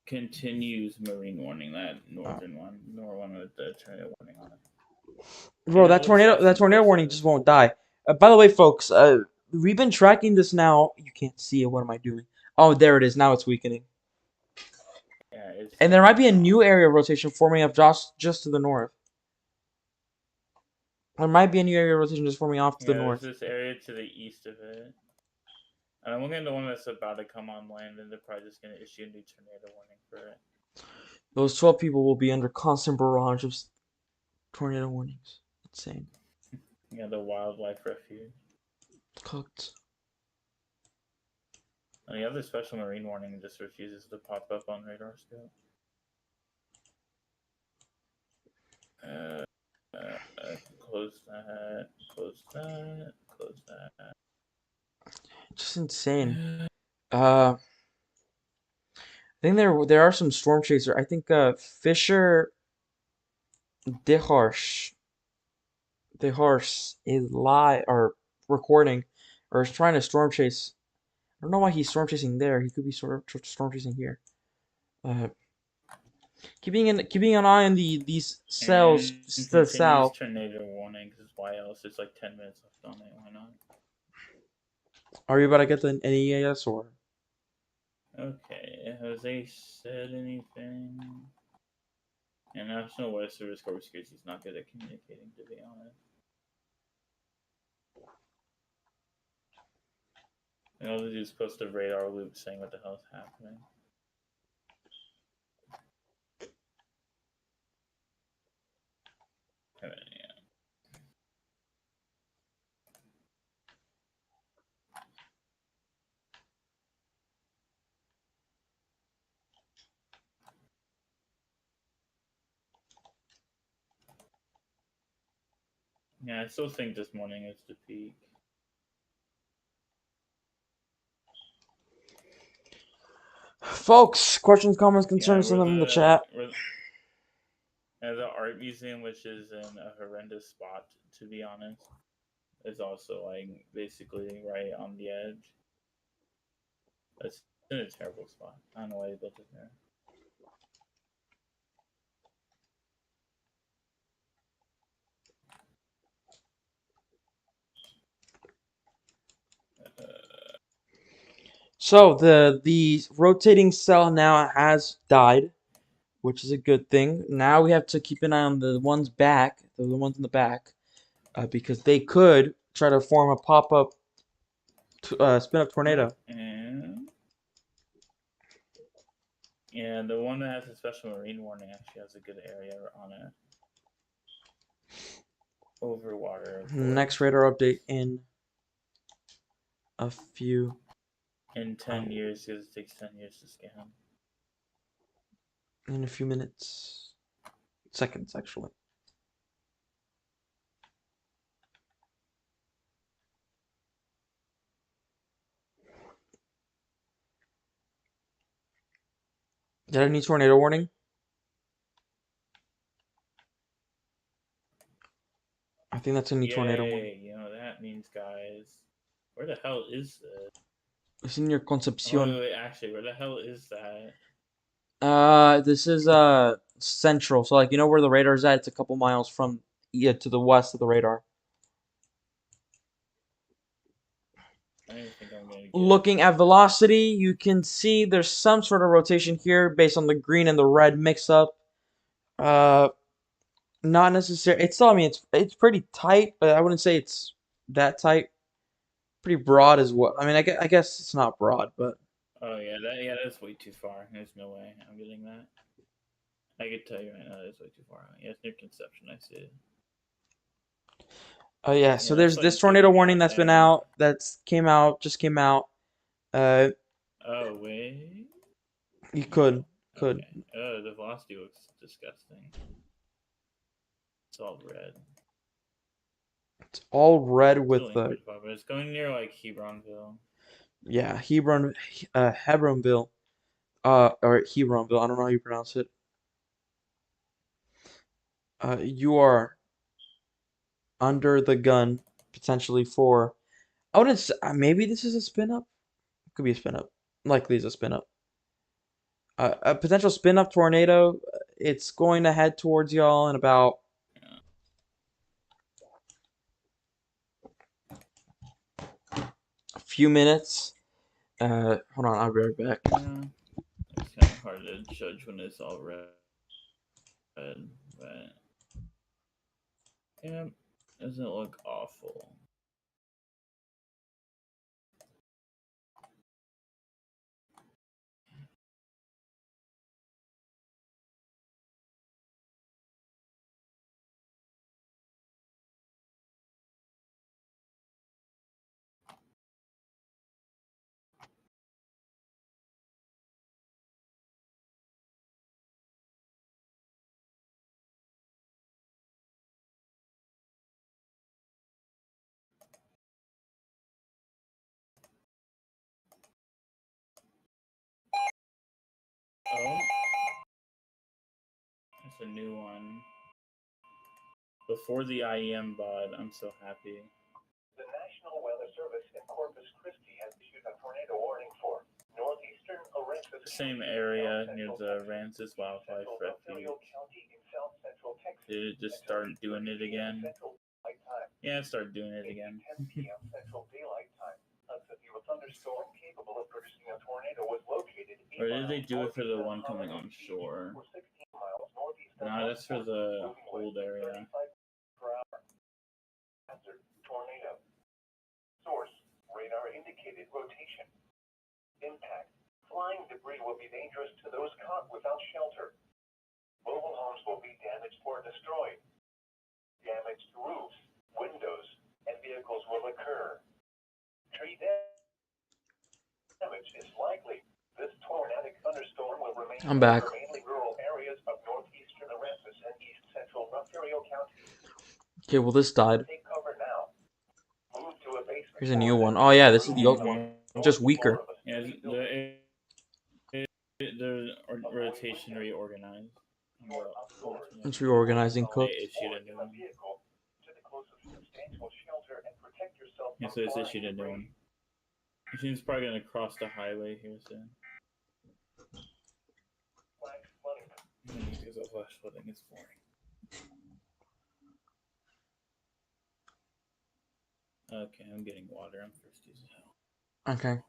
Continues marine warning, that Uh, northern one. Nor one with the tornado warning on it. Bro, Yeah, it looks less that tornado warning impressive. just won't die. By the way, folks, we've been tracking this now. You can't see it. What am I doing? Oh, there it is. Now it's weakening. Yeah, it's And there might weakening be a now. new area of rotation forming up just to the north. There might be a new area of rotation just forming off to the Yeah, there's north. this area to the east of it. And I'm looking at the one that's about to come on land, and they're probably just going to issue a new tornado warning for it. Those 12 people will be under constant barrage of tornado warnings. Insane. Yeah, the wildlife refuge. Cooked. And the other special marine warning just refuses to pop up on radar scope. Close that, close that, close that. Just insane. I think there are some storm chaser. I think Fisher DeHarsh is live or recording or is trying to storm chase. I don't know why he's storm chasing there. He could be storm chasing here. Uh, keeping an eye on these cells And to the continues south. tornado warning, because why else? There's like 10 minutes left on it, why not? Are you about to get the NEAS or? Okay, has they said anything? And National Weather Service Corpus Christi is not good at communicating, to be honest. And all they do is post a radar loop saying what the hell is happening. Yeah. Yeah, I still think this morning is the peak. Folks, questions, comments, concerns, send them in the chat. The art museum, which is in a horrendous spot, to be honest, is also like basically right on the edge. It's in a terrible spot. I don't know why they built it there. So the rotating cell now has died, which is a good thing. Now we have to keep an eye on the ones back, the ones in the back, because they could try to form a pop-up spin-up tornado. And yeah, the one that has a special marine warning actually has a good area on it. Over water, of course. Next radar update in a few. In 10 years, because it takes 10 years to scan. In a few minutes. Seconds, actually. Did I need tornado warning? I think that's a new tornado warning. You know that means, guys. Where the hell is this? It's in your Oh, Concepcion. wait, actually, where the hell is that? This is central. So like you know where the radar's at? It's a couple miles from to the west of the radar. I don't think I'm gonna get Looking at velocity, you can see there's some sort of rotation here based on the green and the red mix up. Not necessarily. It's still, I mean, it's pretty tight, but I wouldn't say it's that tight. Pretty broad as well. I mean, I guess it's not broad, but Oh yeah, that's way too far. There's no way I'm getting that. I could tell you right now, that's way too far. Yeah, it's near Conception. I see it. oh yeah. So there's That's this like tornado dipping warning out that's been there. out. Just came out. Uh, Oh wait. you could. Okay. Oh, the velocity looks disgusting. It's all red. It's all red It's with only 45, but it's going near like Hebronville. yeah, Hebronville, or Hebronville. I don't know how you pronounce it. You are under the gun potentially for. I wouldn't. Maybe this is a spin up. Could be a spin up. Likely is a spin up. A potential spin up tornado. It's going to head towards y'all in about Yeah. a few minutes. Hold on, I'll be right back. Yeah. It's kind of hard to judge when it's all red, but yeah, doesn't look awful. Oh, that's a new one. Before the IEM bot, I'm so happy. The National Weather Service in Corpus Christi has issued a tornado warning for northeastern Aransas Same area near the Aransas Wildlife Refuge. Did it just start doing it again? Yeah, it started doing it again. 10 p.m. Central Daylight Time. A severe thunderstorm capable of producing a tornado was located. Or did they do it for the one coming on shore? No, that's for the old area. Tornado. Source: radar indicated rotation. Impact. Flying debris will be dangerous to those caught without shelter. Mobile homes will be damaged or destroyed. Damaged roofs, windows, and vehicles will occur. Tree damage is likely. This tornadic thunderstorm will remain I'm back. over mainly rural areas of northeastern Aries and east central Ontario counties. Okay, well this died. Take cover now. Move to a basement. Here's a new one. Oh yeah, this is the old one. Just weaker. Yeah, the rotation reorganized. It's reorganizing They cooked. issued a new one. Yeah, so it's issued a new one. Machine's probably gonna cross the highway here soon. Because of flash flooding, it's boring. Okay, I'm getting water. I'm thirsty as hell. Okay.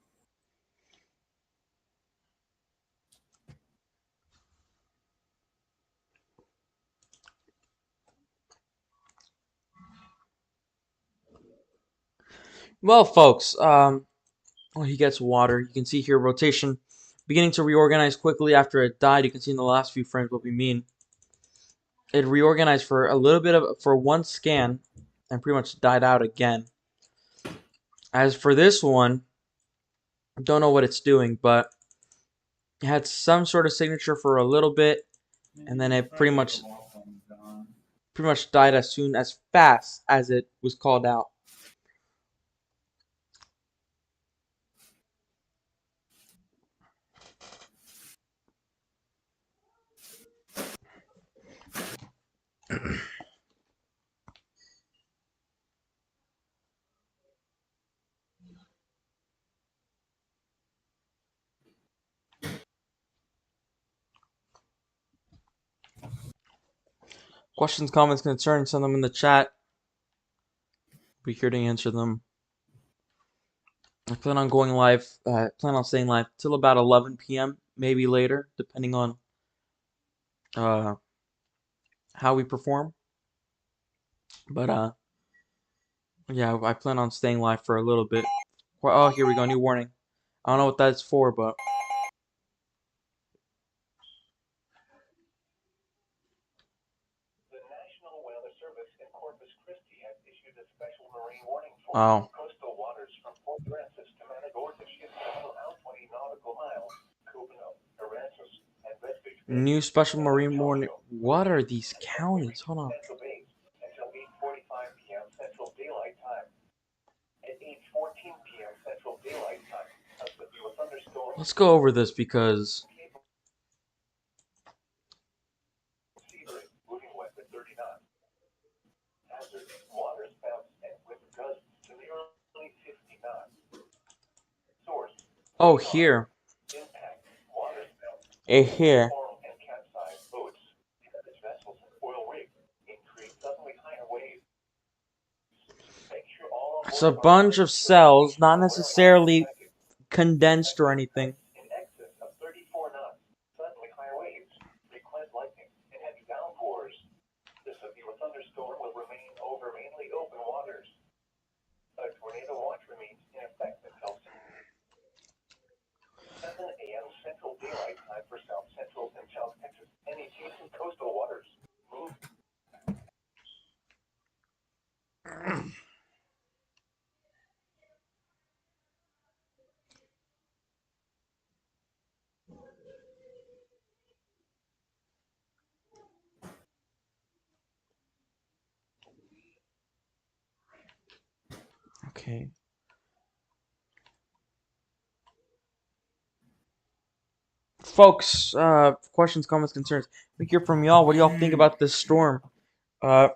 Well, folks, he gets water. You can see here rotation beginning to reorganize quickly after it died. You can see in the last few frames what we mean. It reorganized for a little bit for one scan and pretty much died out again. As for this one, don't know what it's doing, but it had some sort of signature for a little bit, and then it pretty much died as fast as it was called out. Questions, comments, concerns, send them in the chat. Be here to answer them. I plan on going live, plan on staying live till about 11 p.m., maybe later, depending on how we perform. But yeah, I plan on staying live for a little bit. Oh, here we go, new warning. I don't know what that's for, but The National Weather Service in Corpus Christi has issued a special marine warning for coastal waters from Fort Francis to Manigorda ships out 20 nautical miles. Corbyn, Aries, and Redfish. new special marine warning. What are these counties? Hold on. Until 8:45 p.m. Central Daylight Time. At 8:14 p.m. Central Daylight Time, a severe thunderstorm. Let's go over this because Moving west at 30 knots. Hazard, water spouts, and wind gusts to nearly 50 knots. Source. oh here, Impact. Water spouts. here. And capsized boats. Damaged vessels and oil rigs. Increase suddenly higher waves. Make sure all It's a bunch of cells, not necessarily condensed or anything. in excess of 34 knots. Suddenly higher waves. Frequent lightning and heavy downpours. The severe thunderstorm will remain over mainly open waters. A tornado watch remains in effect until 7 a.m. Central Daylight Time for South Central and South Texas and adjacent coastal waters. Move. Okay. Folks, questions, comments, concerns. We hear from y'all. What do y'all think about this storm? Do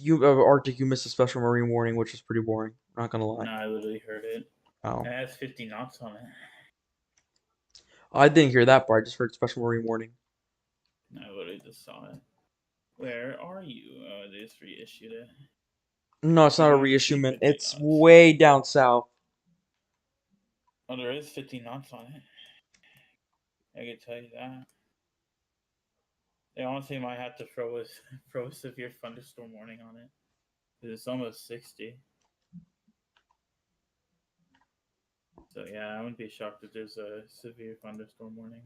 you miss a special marine warning, which is pretty boring. Not gonna lie. No, I literally heard it. Oh, It has 50 knots on it. I didn't hear that part. I just heard special marine warning. No, I literally just saw it. Where are you? Oh, they just reissued it. No, it's not a Yeah, reissuement. 50 It's knots. way down south. Oh, there is 50 knots on it. I can tell you that. They honestly might have to throw a severe thunderstorm warning on it. It's almost 60. So yeah, I wouldn't be shocked if there's a severe thunderstorm warning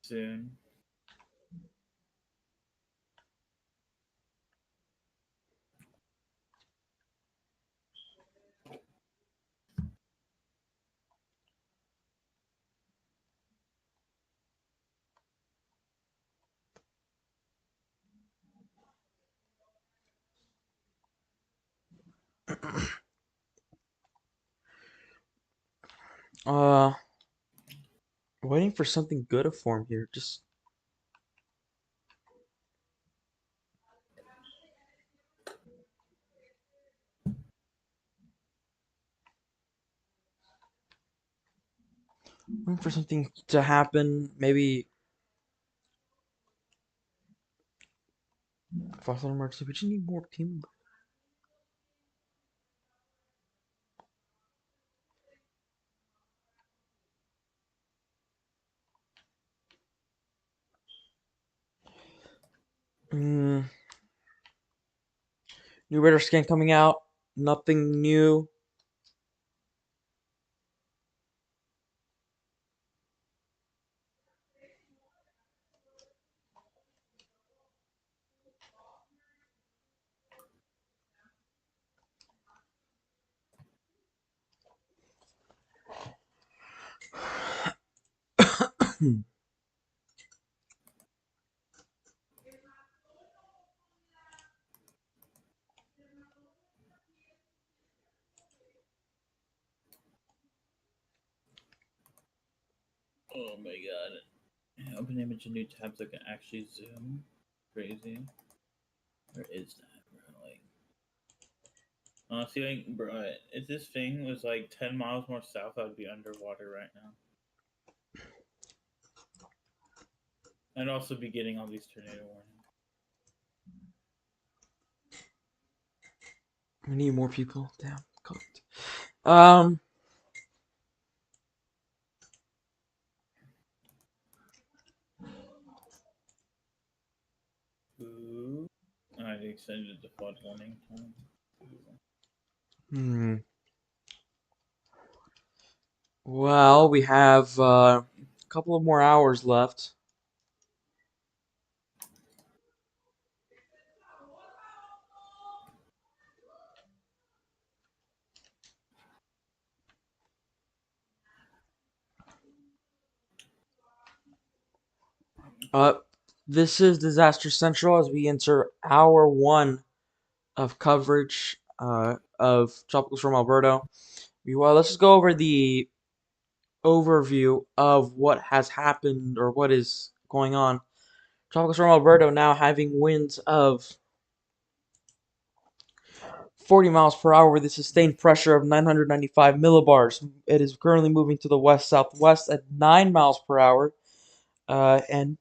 soon. Uh, waiting for something good to form here. Just waiting for something to happen. Maybe fossil emergency. We just need more team. Mm, new radar scan coming out. Nothing new. Oh my god. Open image in new tab so I can actually zoom. Crazy. Where is that, bro? Like, honestly, like, bro, if this thing was like 10 miles more south, I'd be underwater right now. I'd also be getting all these tornado warnings. We need more people. Damn. Cooked. Um. Ooh. I extended the flood warning time. Hmm. Well, we have a couple of more hours left. Uh, this is Disaster Central as we enter hour one of coverage of Tropical Storm Alberto. Well, let's just go over the overview of what has happened or what is going on. Tropical Storm Alberto now having winds of 40 miles per hour with a sustained pressure of 995 millibars. It is currently moving to the west-southwest at 9 miles per hour and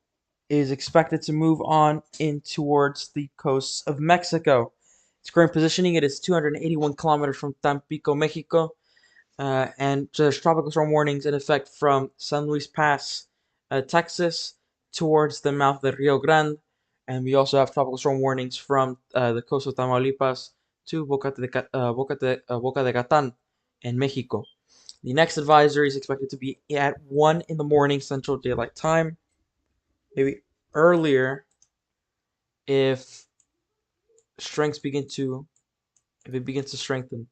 is expected to move on in towards the coasts of Mexico. Its current positioning, it is 281 kilometers from Tampico, Mexico, and there's tropical storm warnings in effect from San Luis Pass, Texas, towards the mouth of the Rio Grande, and we also have tropical storm warnings from the coast of Tamaulipas to Boca de Catan in Mexico. The next advisory is expected to be at 1 in the morning Central Daylight Time, maybe earlier if strengths begin to if it begins to strengthen.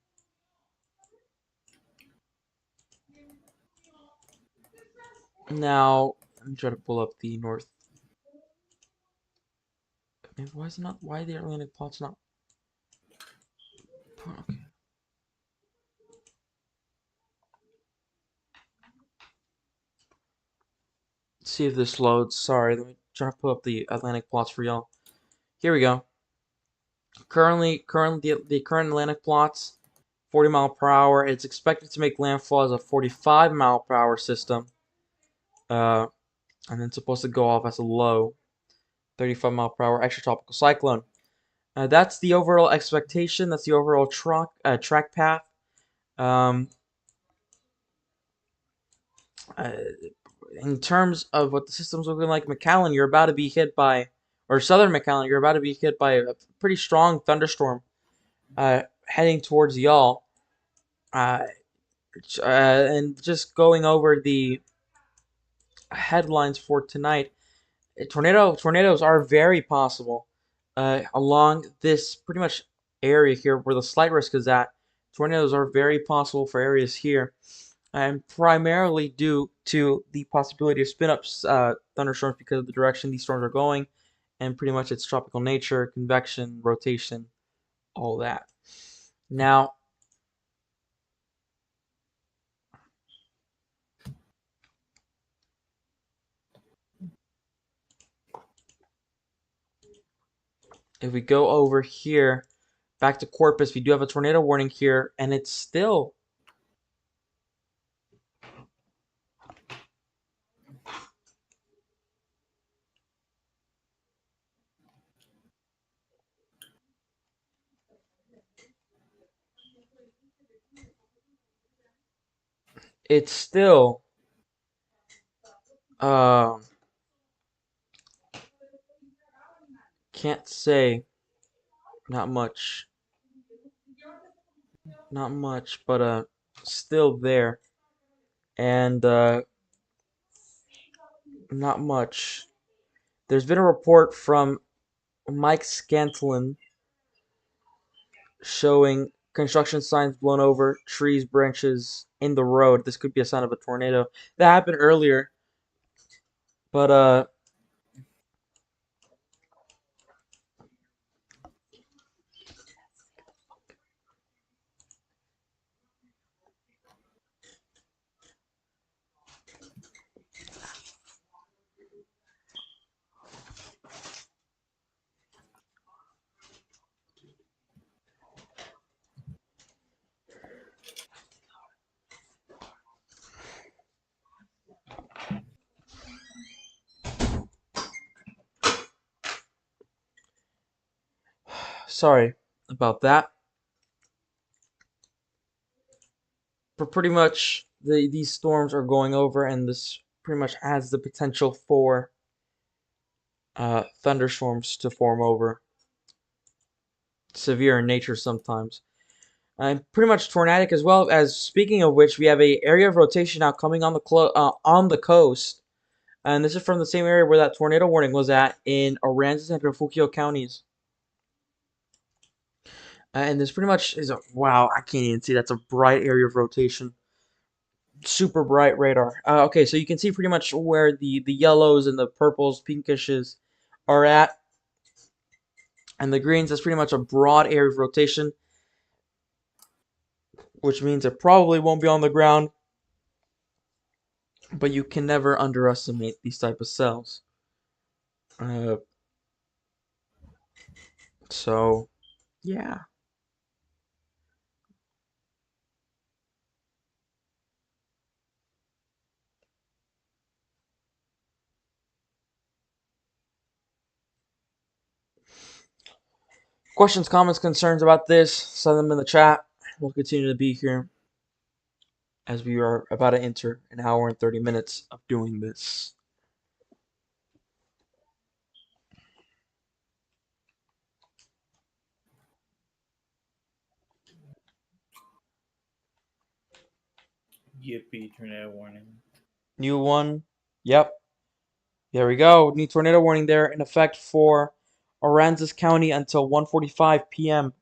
Now, let me try to pull up the north. Maybe why is it not? Why the Atlantic plot's not? Okay. Let's see if this loads. Sorry, let me try to pull up the Atlantic plots for y'all. Here we go. Currently, the current Atlantic plots, 40 mile per hour. It's expected to make landfall as a 45 mile per hour system. And then supposed to go off as a low, 35 mile per hour extratropical cyclone. That's the overall expectation. That's the overall track path. Um, uh, in terms of what the system's looking like, McAllen, you're about to be hit by, or southern McAllen, you're about to be hit by a pretty strong thunderstorm heading towards y'all. And just going over the headlines for tonight, tornadoes are very possible along this pretty much area here where the slight risk is at. Tornadoes are very possible for areas here, and primarily due to the possibility of spin-ups thunderstorms because of the direction these storms are going, and pretty much its tropical nature, convection, rotation, all that. Now, if we go over here, back to Corpus, we do have a tornado warning here, and it's still it's still uh, can't say not much, but still there, and not much. There's been a report from Mike Scantlin showing construction signs blown over, trees, branches in the road. This could be a sign of a tornado. That happened earlier, but sorry about that. But pretty much these storms are going over, and this pretty much has the potential for thunderstorms to form over, severe in nature sometimes. And pretty much tornadic as well. As speaking of which, we have a area of rotation now coming on the coast, and this is from the same area where that tornado warning was at in Aransas and Refugio counties. And this pretty much is a wow. I can't even see. That's a bright area of rotation. Super bright radar. Okay, so you can see pretty much where the yellows and the purples, pinkishes are at, and the greens. That's pretty much a broad area of rotation, which means it probably won't be on the ground. But you can never underestimate these type of cells. So yeah. Questions, comments, concerns about this, send them in the chat. We'll continue to be here as we are about to enter an hour and 30 minutes of doing this. Yippee, tornado warning. New one. Yep. There we go. New tornado warning there in effect for Aransas County until 1:45 p.m.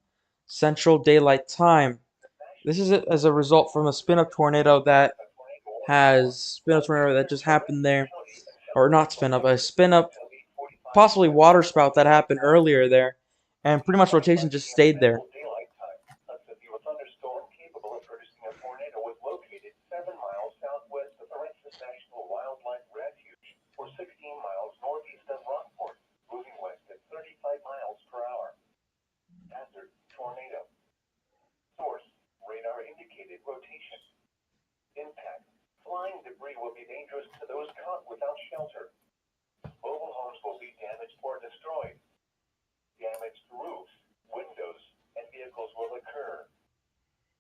Central Daylight Time. This is as a result from a spin-up tornado that just happened there, or not spin-up, a spin-up, possibly water spout that happened earlier there, and pretty much rotation just stayed there. A thunderstorm capable of producing a tornado was located 7 miles southwest of Aries National Wildlife Refuge, or 16 miles northeast of Rockport, moving west at 35 miles per hour. Hazard: tornado. Source: radar indicated rotation. Impact: flying debris will be dangerous to those caught without shelter. Mobile homes will be damaged or destroyed. Damaged roofs, windows, and vehicles will occur.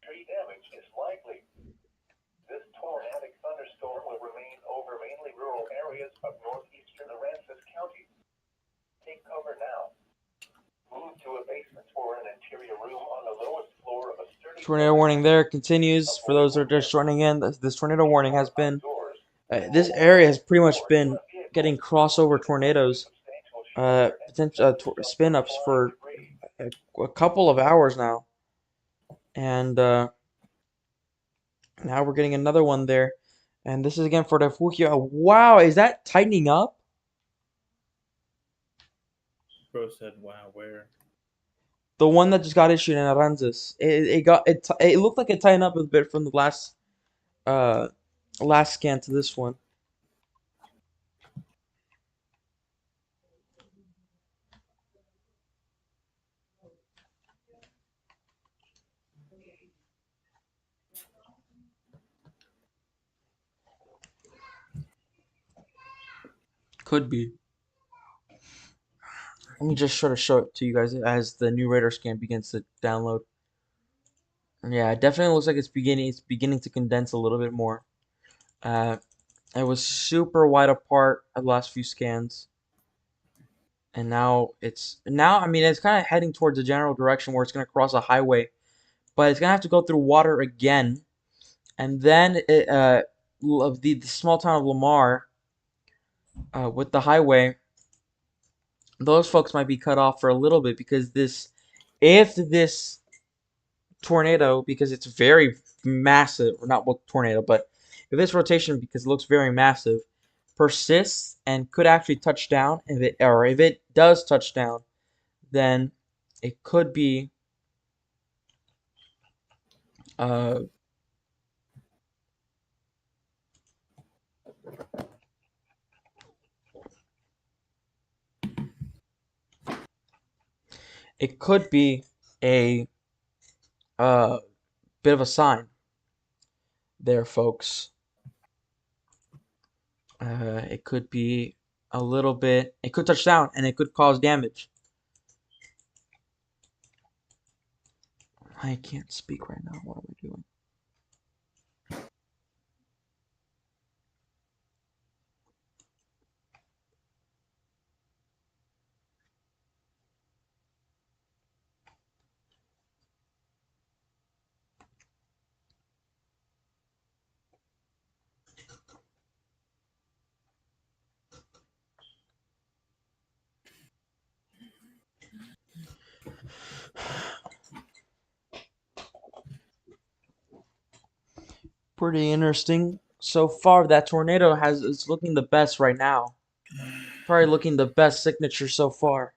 Tree damage is likely. This tornadic thunderstorm will remain over mainly rural areas of northeastern Aransas County. Take cover now. Move to a basement or an interior room on the lowest floor of a sturdy Tornado warning there continues. For those that are just joining in, this tornado warning has been, this area has pretty much been getting crossover tornadoes, potential spin-ups for a couple of hours now. And now we're getting another one there. And this is again for the Fukia. Wow, is that tightening up? Bro said, "Wow, where?" The one that just got issued in Aranzas. It looked like it tightened up a bit from the last scan to this one. Could be. Let me just try to show it to you guys as the new radar scan begins to download. Yeah, it definitely looks like it's beginning to condense a little bit more. It was super wide apart at the last few scans. And now I mean it's kind of heading towards a general direction where it's going to cross a highway, but it's going to have to go through water again. And then the small town of Lamar with the highway, those folks might be cut off for a little bit because if this tornado, because it's very massive, or not tornado, but if this rotation, because it looks very massive, persists and could actually touch down, if it does touch down, then it could be uh, it could be a uh, bit of a sign there, folks. It could be a little bit. It could touch down and it could cause damage. I can't speak right now. What am I doing? Pretty interesting. So far, that tornado is looking the best right now. Probably looking the best signature so far.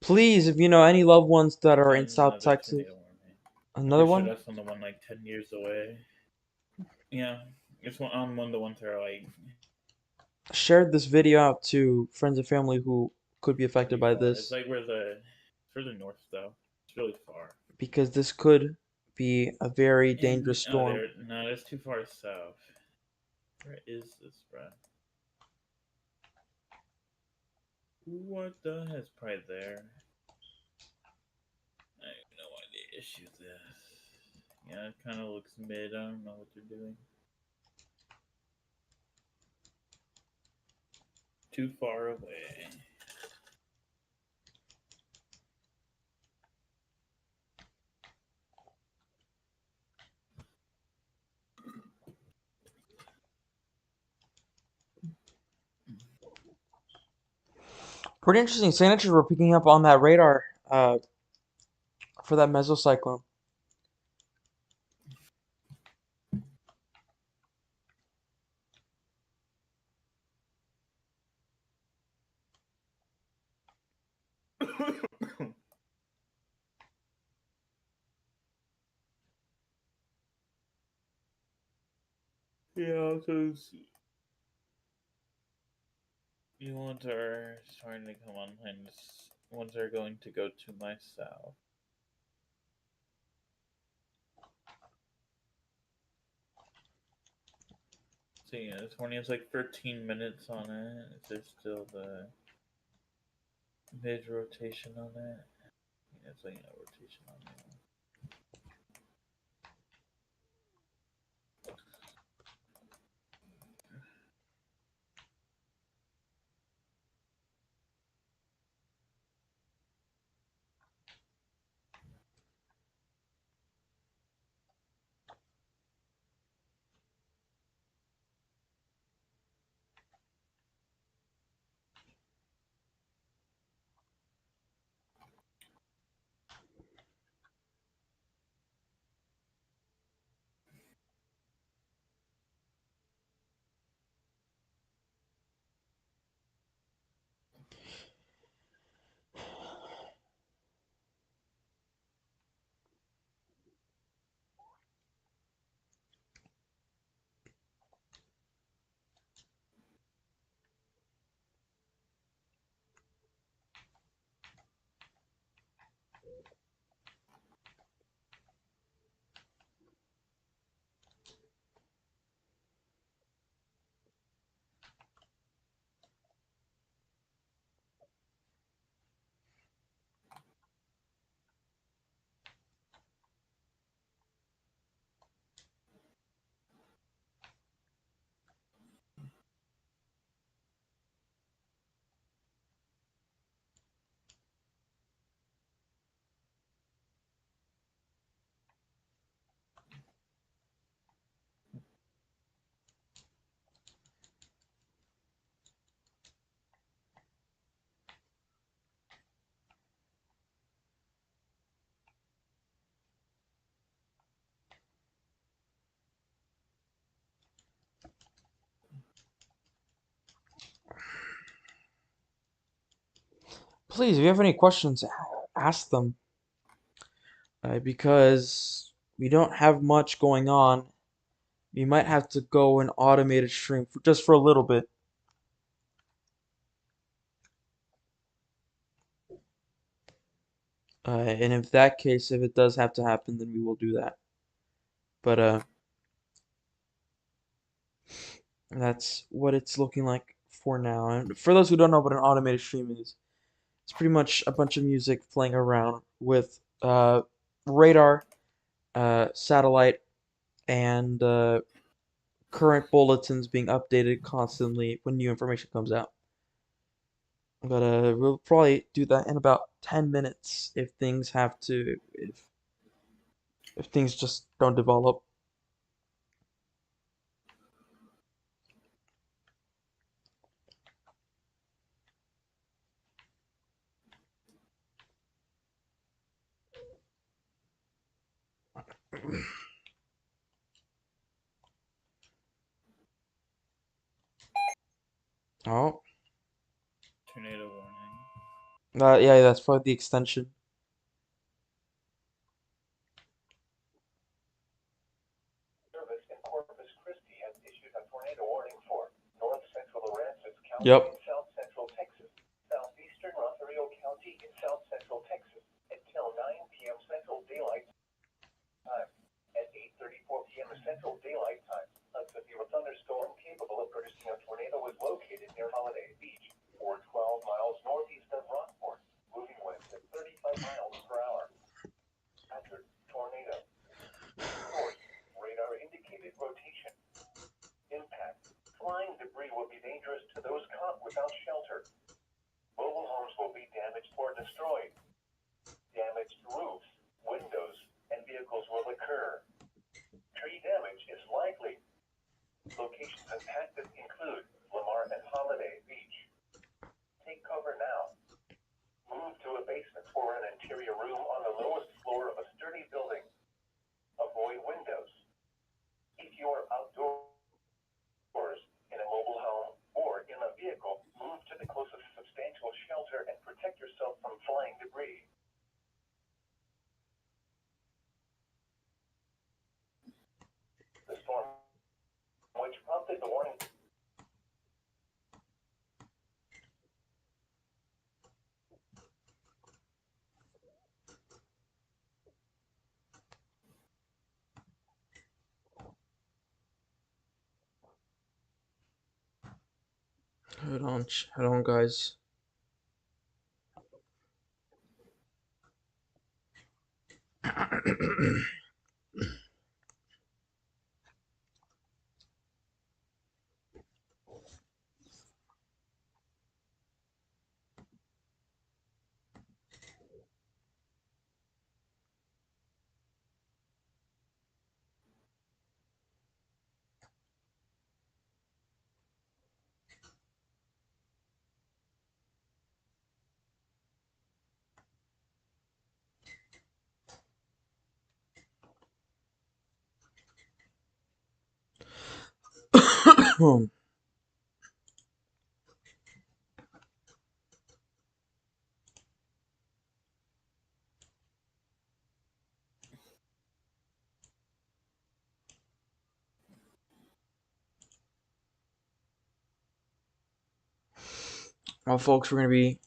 Please, if you know any loved ones that are in South Another Texas, tornado warning. another Pretty sure one, that's on the one like 10 years away. Yeah, it's on one of the ones that are like share this video out to friends and family who could be affected by far. It's this, like it's further north though. It's really far. because this could be a very And dangerous storm. no, that's too far south. Where is this, bro? What the heck? It's probably there. I have no idea. Issue this. Yeah, it kind of looks mid. I don't know what they're doing. Too far away. Pretty interesting signatures we're picking up on that radar for that mesocyclone. Yeah, because the ones are starting to come online. Ones are going to go to my south. see. This morning has like 13 minutes on it. Is there still the mid rotation on it? Yeah, it's like no rotation on it. Please, if you have any questions, ask them. Because we don't have much going on. We might have to go an automated stream just for a little bit. And if that case, if it does have to happen, then we will do that. But that's what it's looking like for now. And for those who don't know what an automated stream is, it's pretty much a bunch of music playing around with radar, satellite, and current bulletins being updated constantly when new information comes out. But we'll probably do that in about 10 minutes if things have to, if things just don't develop. Oh, Tornado warning. yeah, that's probably the extension. Service in Corpus Christi has issued a tornado warning for north central Aransas County Yep. in south central Texas, southeastern Rosario County in south central Texas until 9 p.m. Central Daylight Time. At 8:34 p.m. Central Daylight Time, a severe thunderstorm capable of producing a tornado was located near Holiday Beach, or 12 miles northeast of Rockport, moving west at 35 miles per hour. Hazard, tornado. Source, radar indicated rotation. Impact, flying debris will be dangerous to those caught without Hold on, guys. Well, folks, we're going to be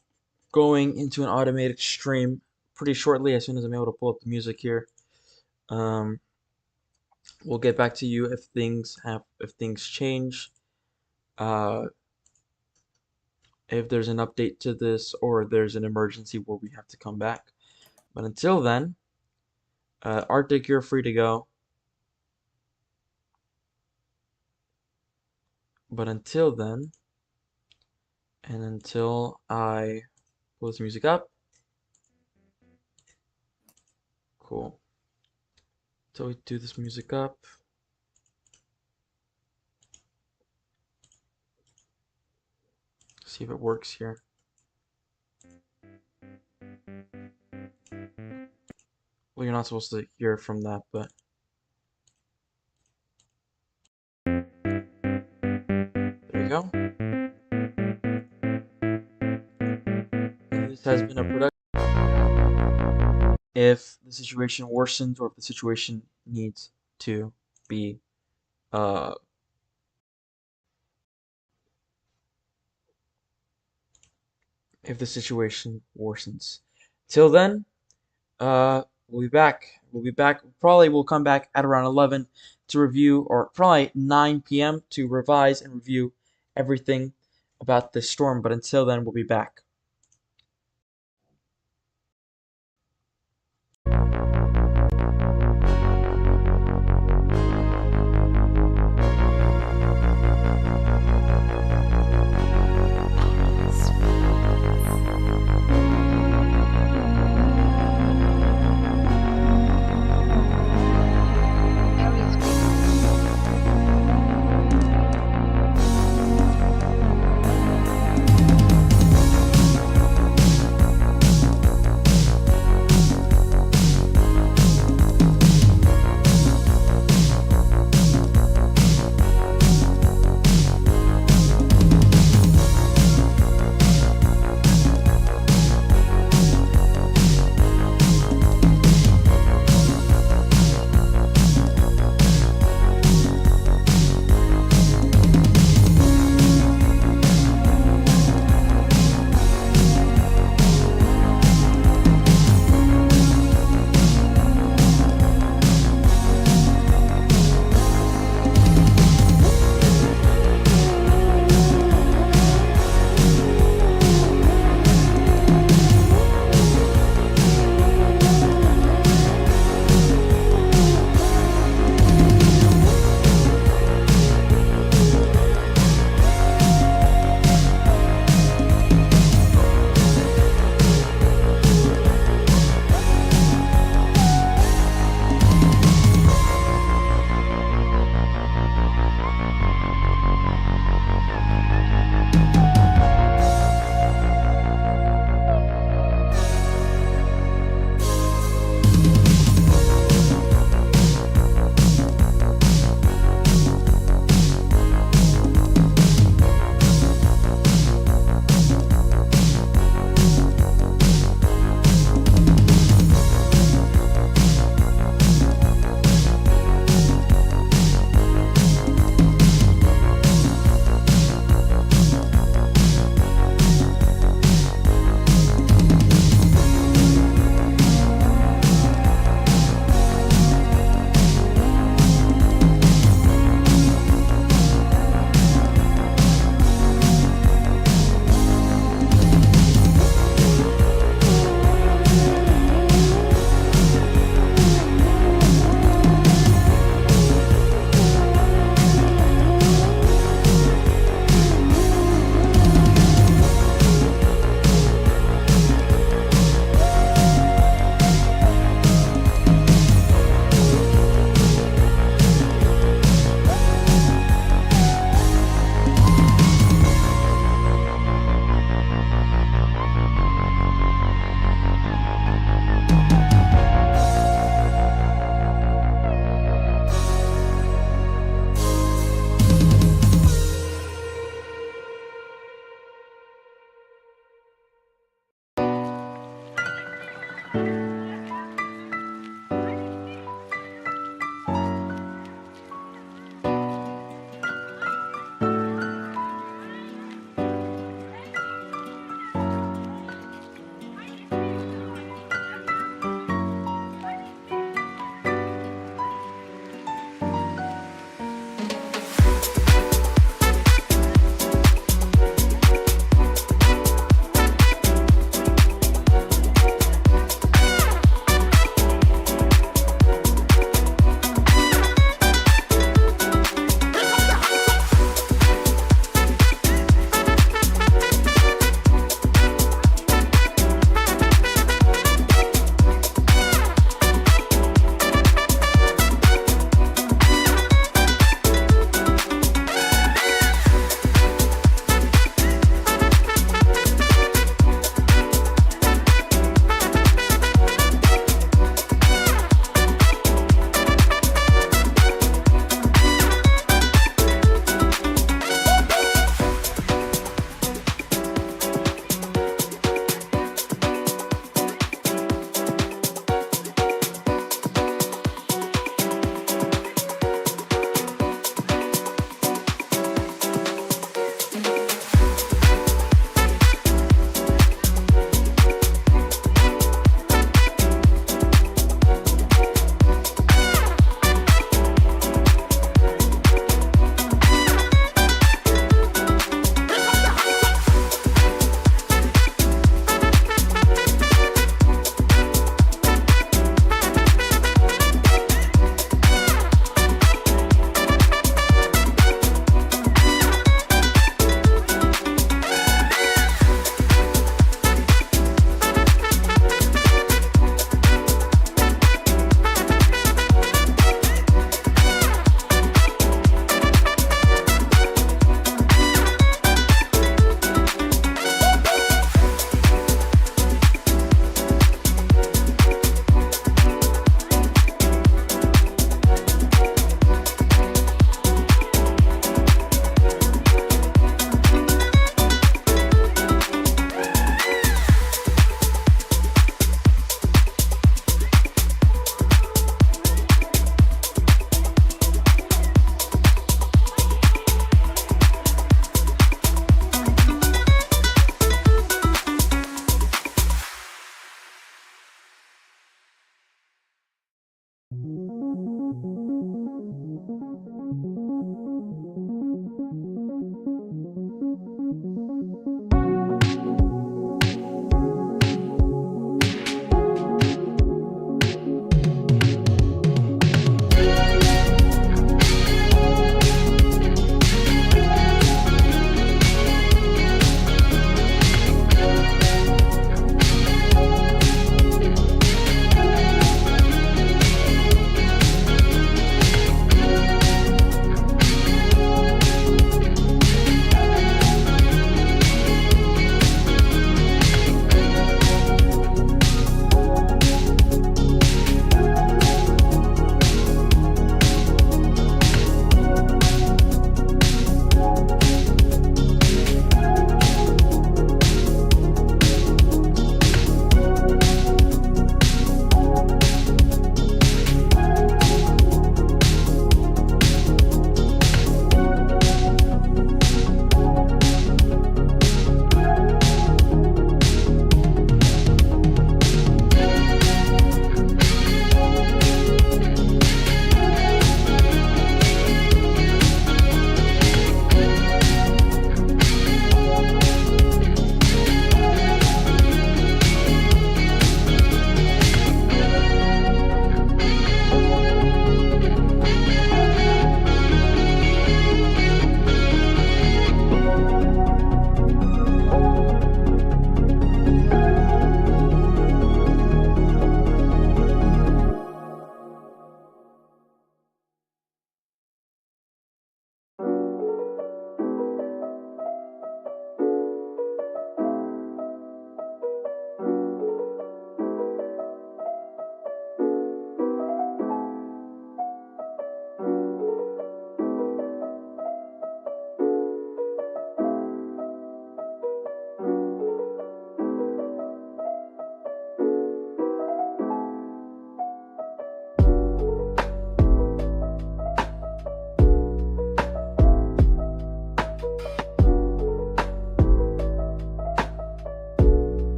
going into an automated stream pretty shortly as soon as I'm able to pull up the music here. We'll get back to you if things change. If there's an update to this or there's an emergency where we have to come back. But until then, Arctic, you're free to go. But until then, and until I pull this music up, cool. Until we do this music up, see if it works here. Well, you're not supposed to hear from that, but there you go. And this has been a production. If the situation worsens or if the situation needs to be if the situation worsens. Till then, we'll be back. Probably we'll come back at around 11 to review, or probably 9 p.m. to revise and review everything about this storm. But until then, we'll be back. Aries Beats.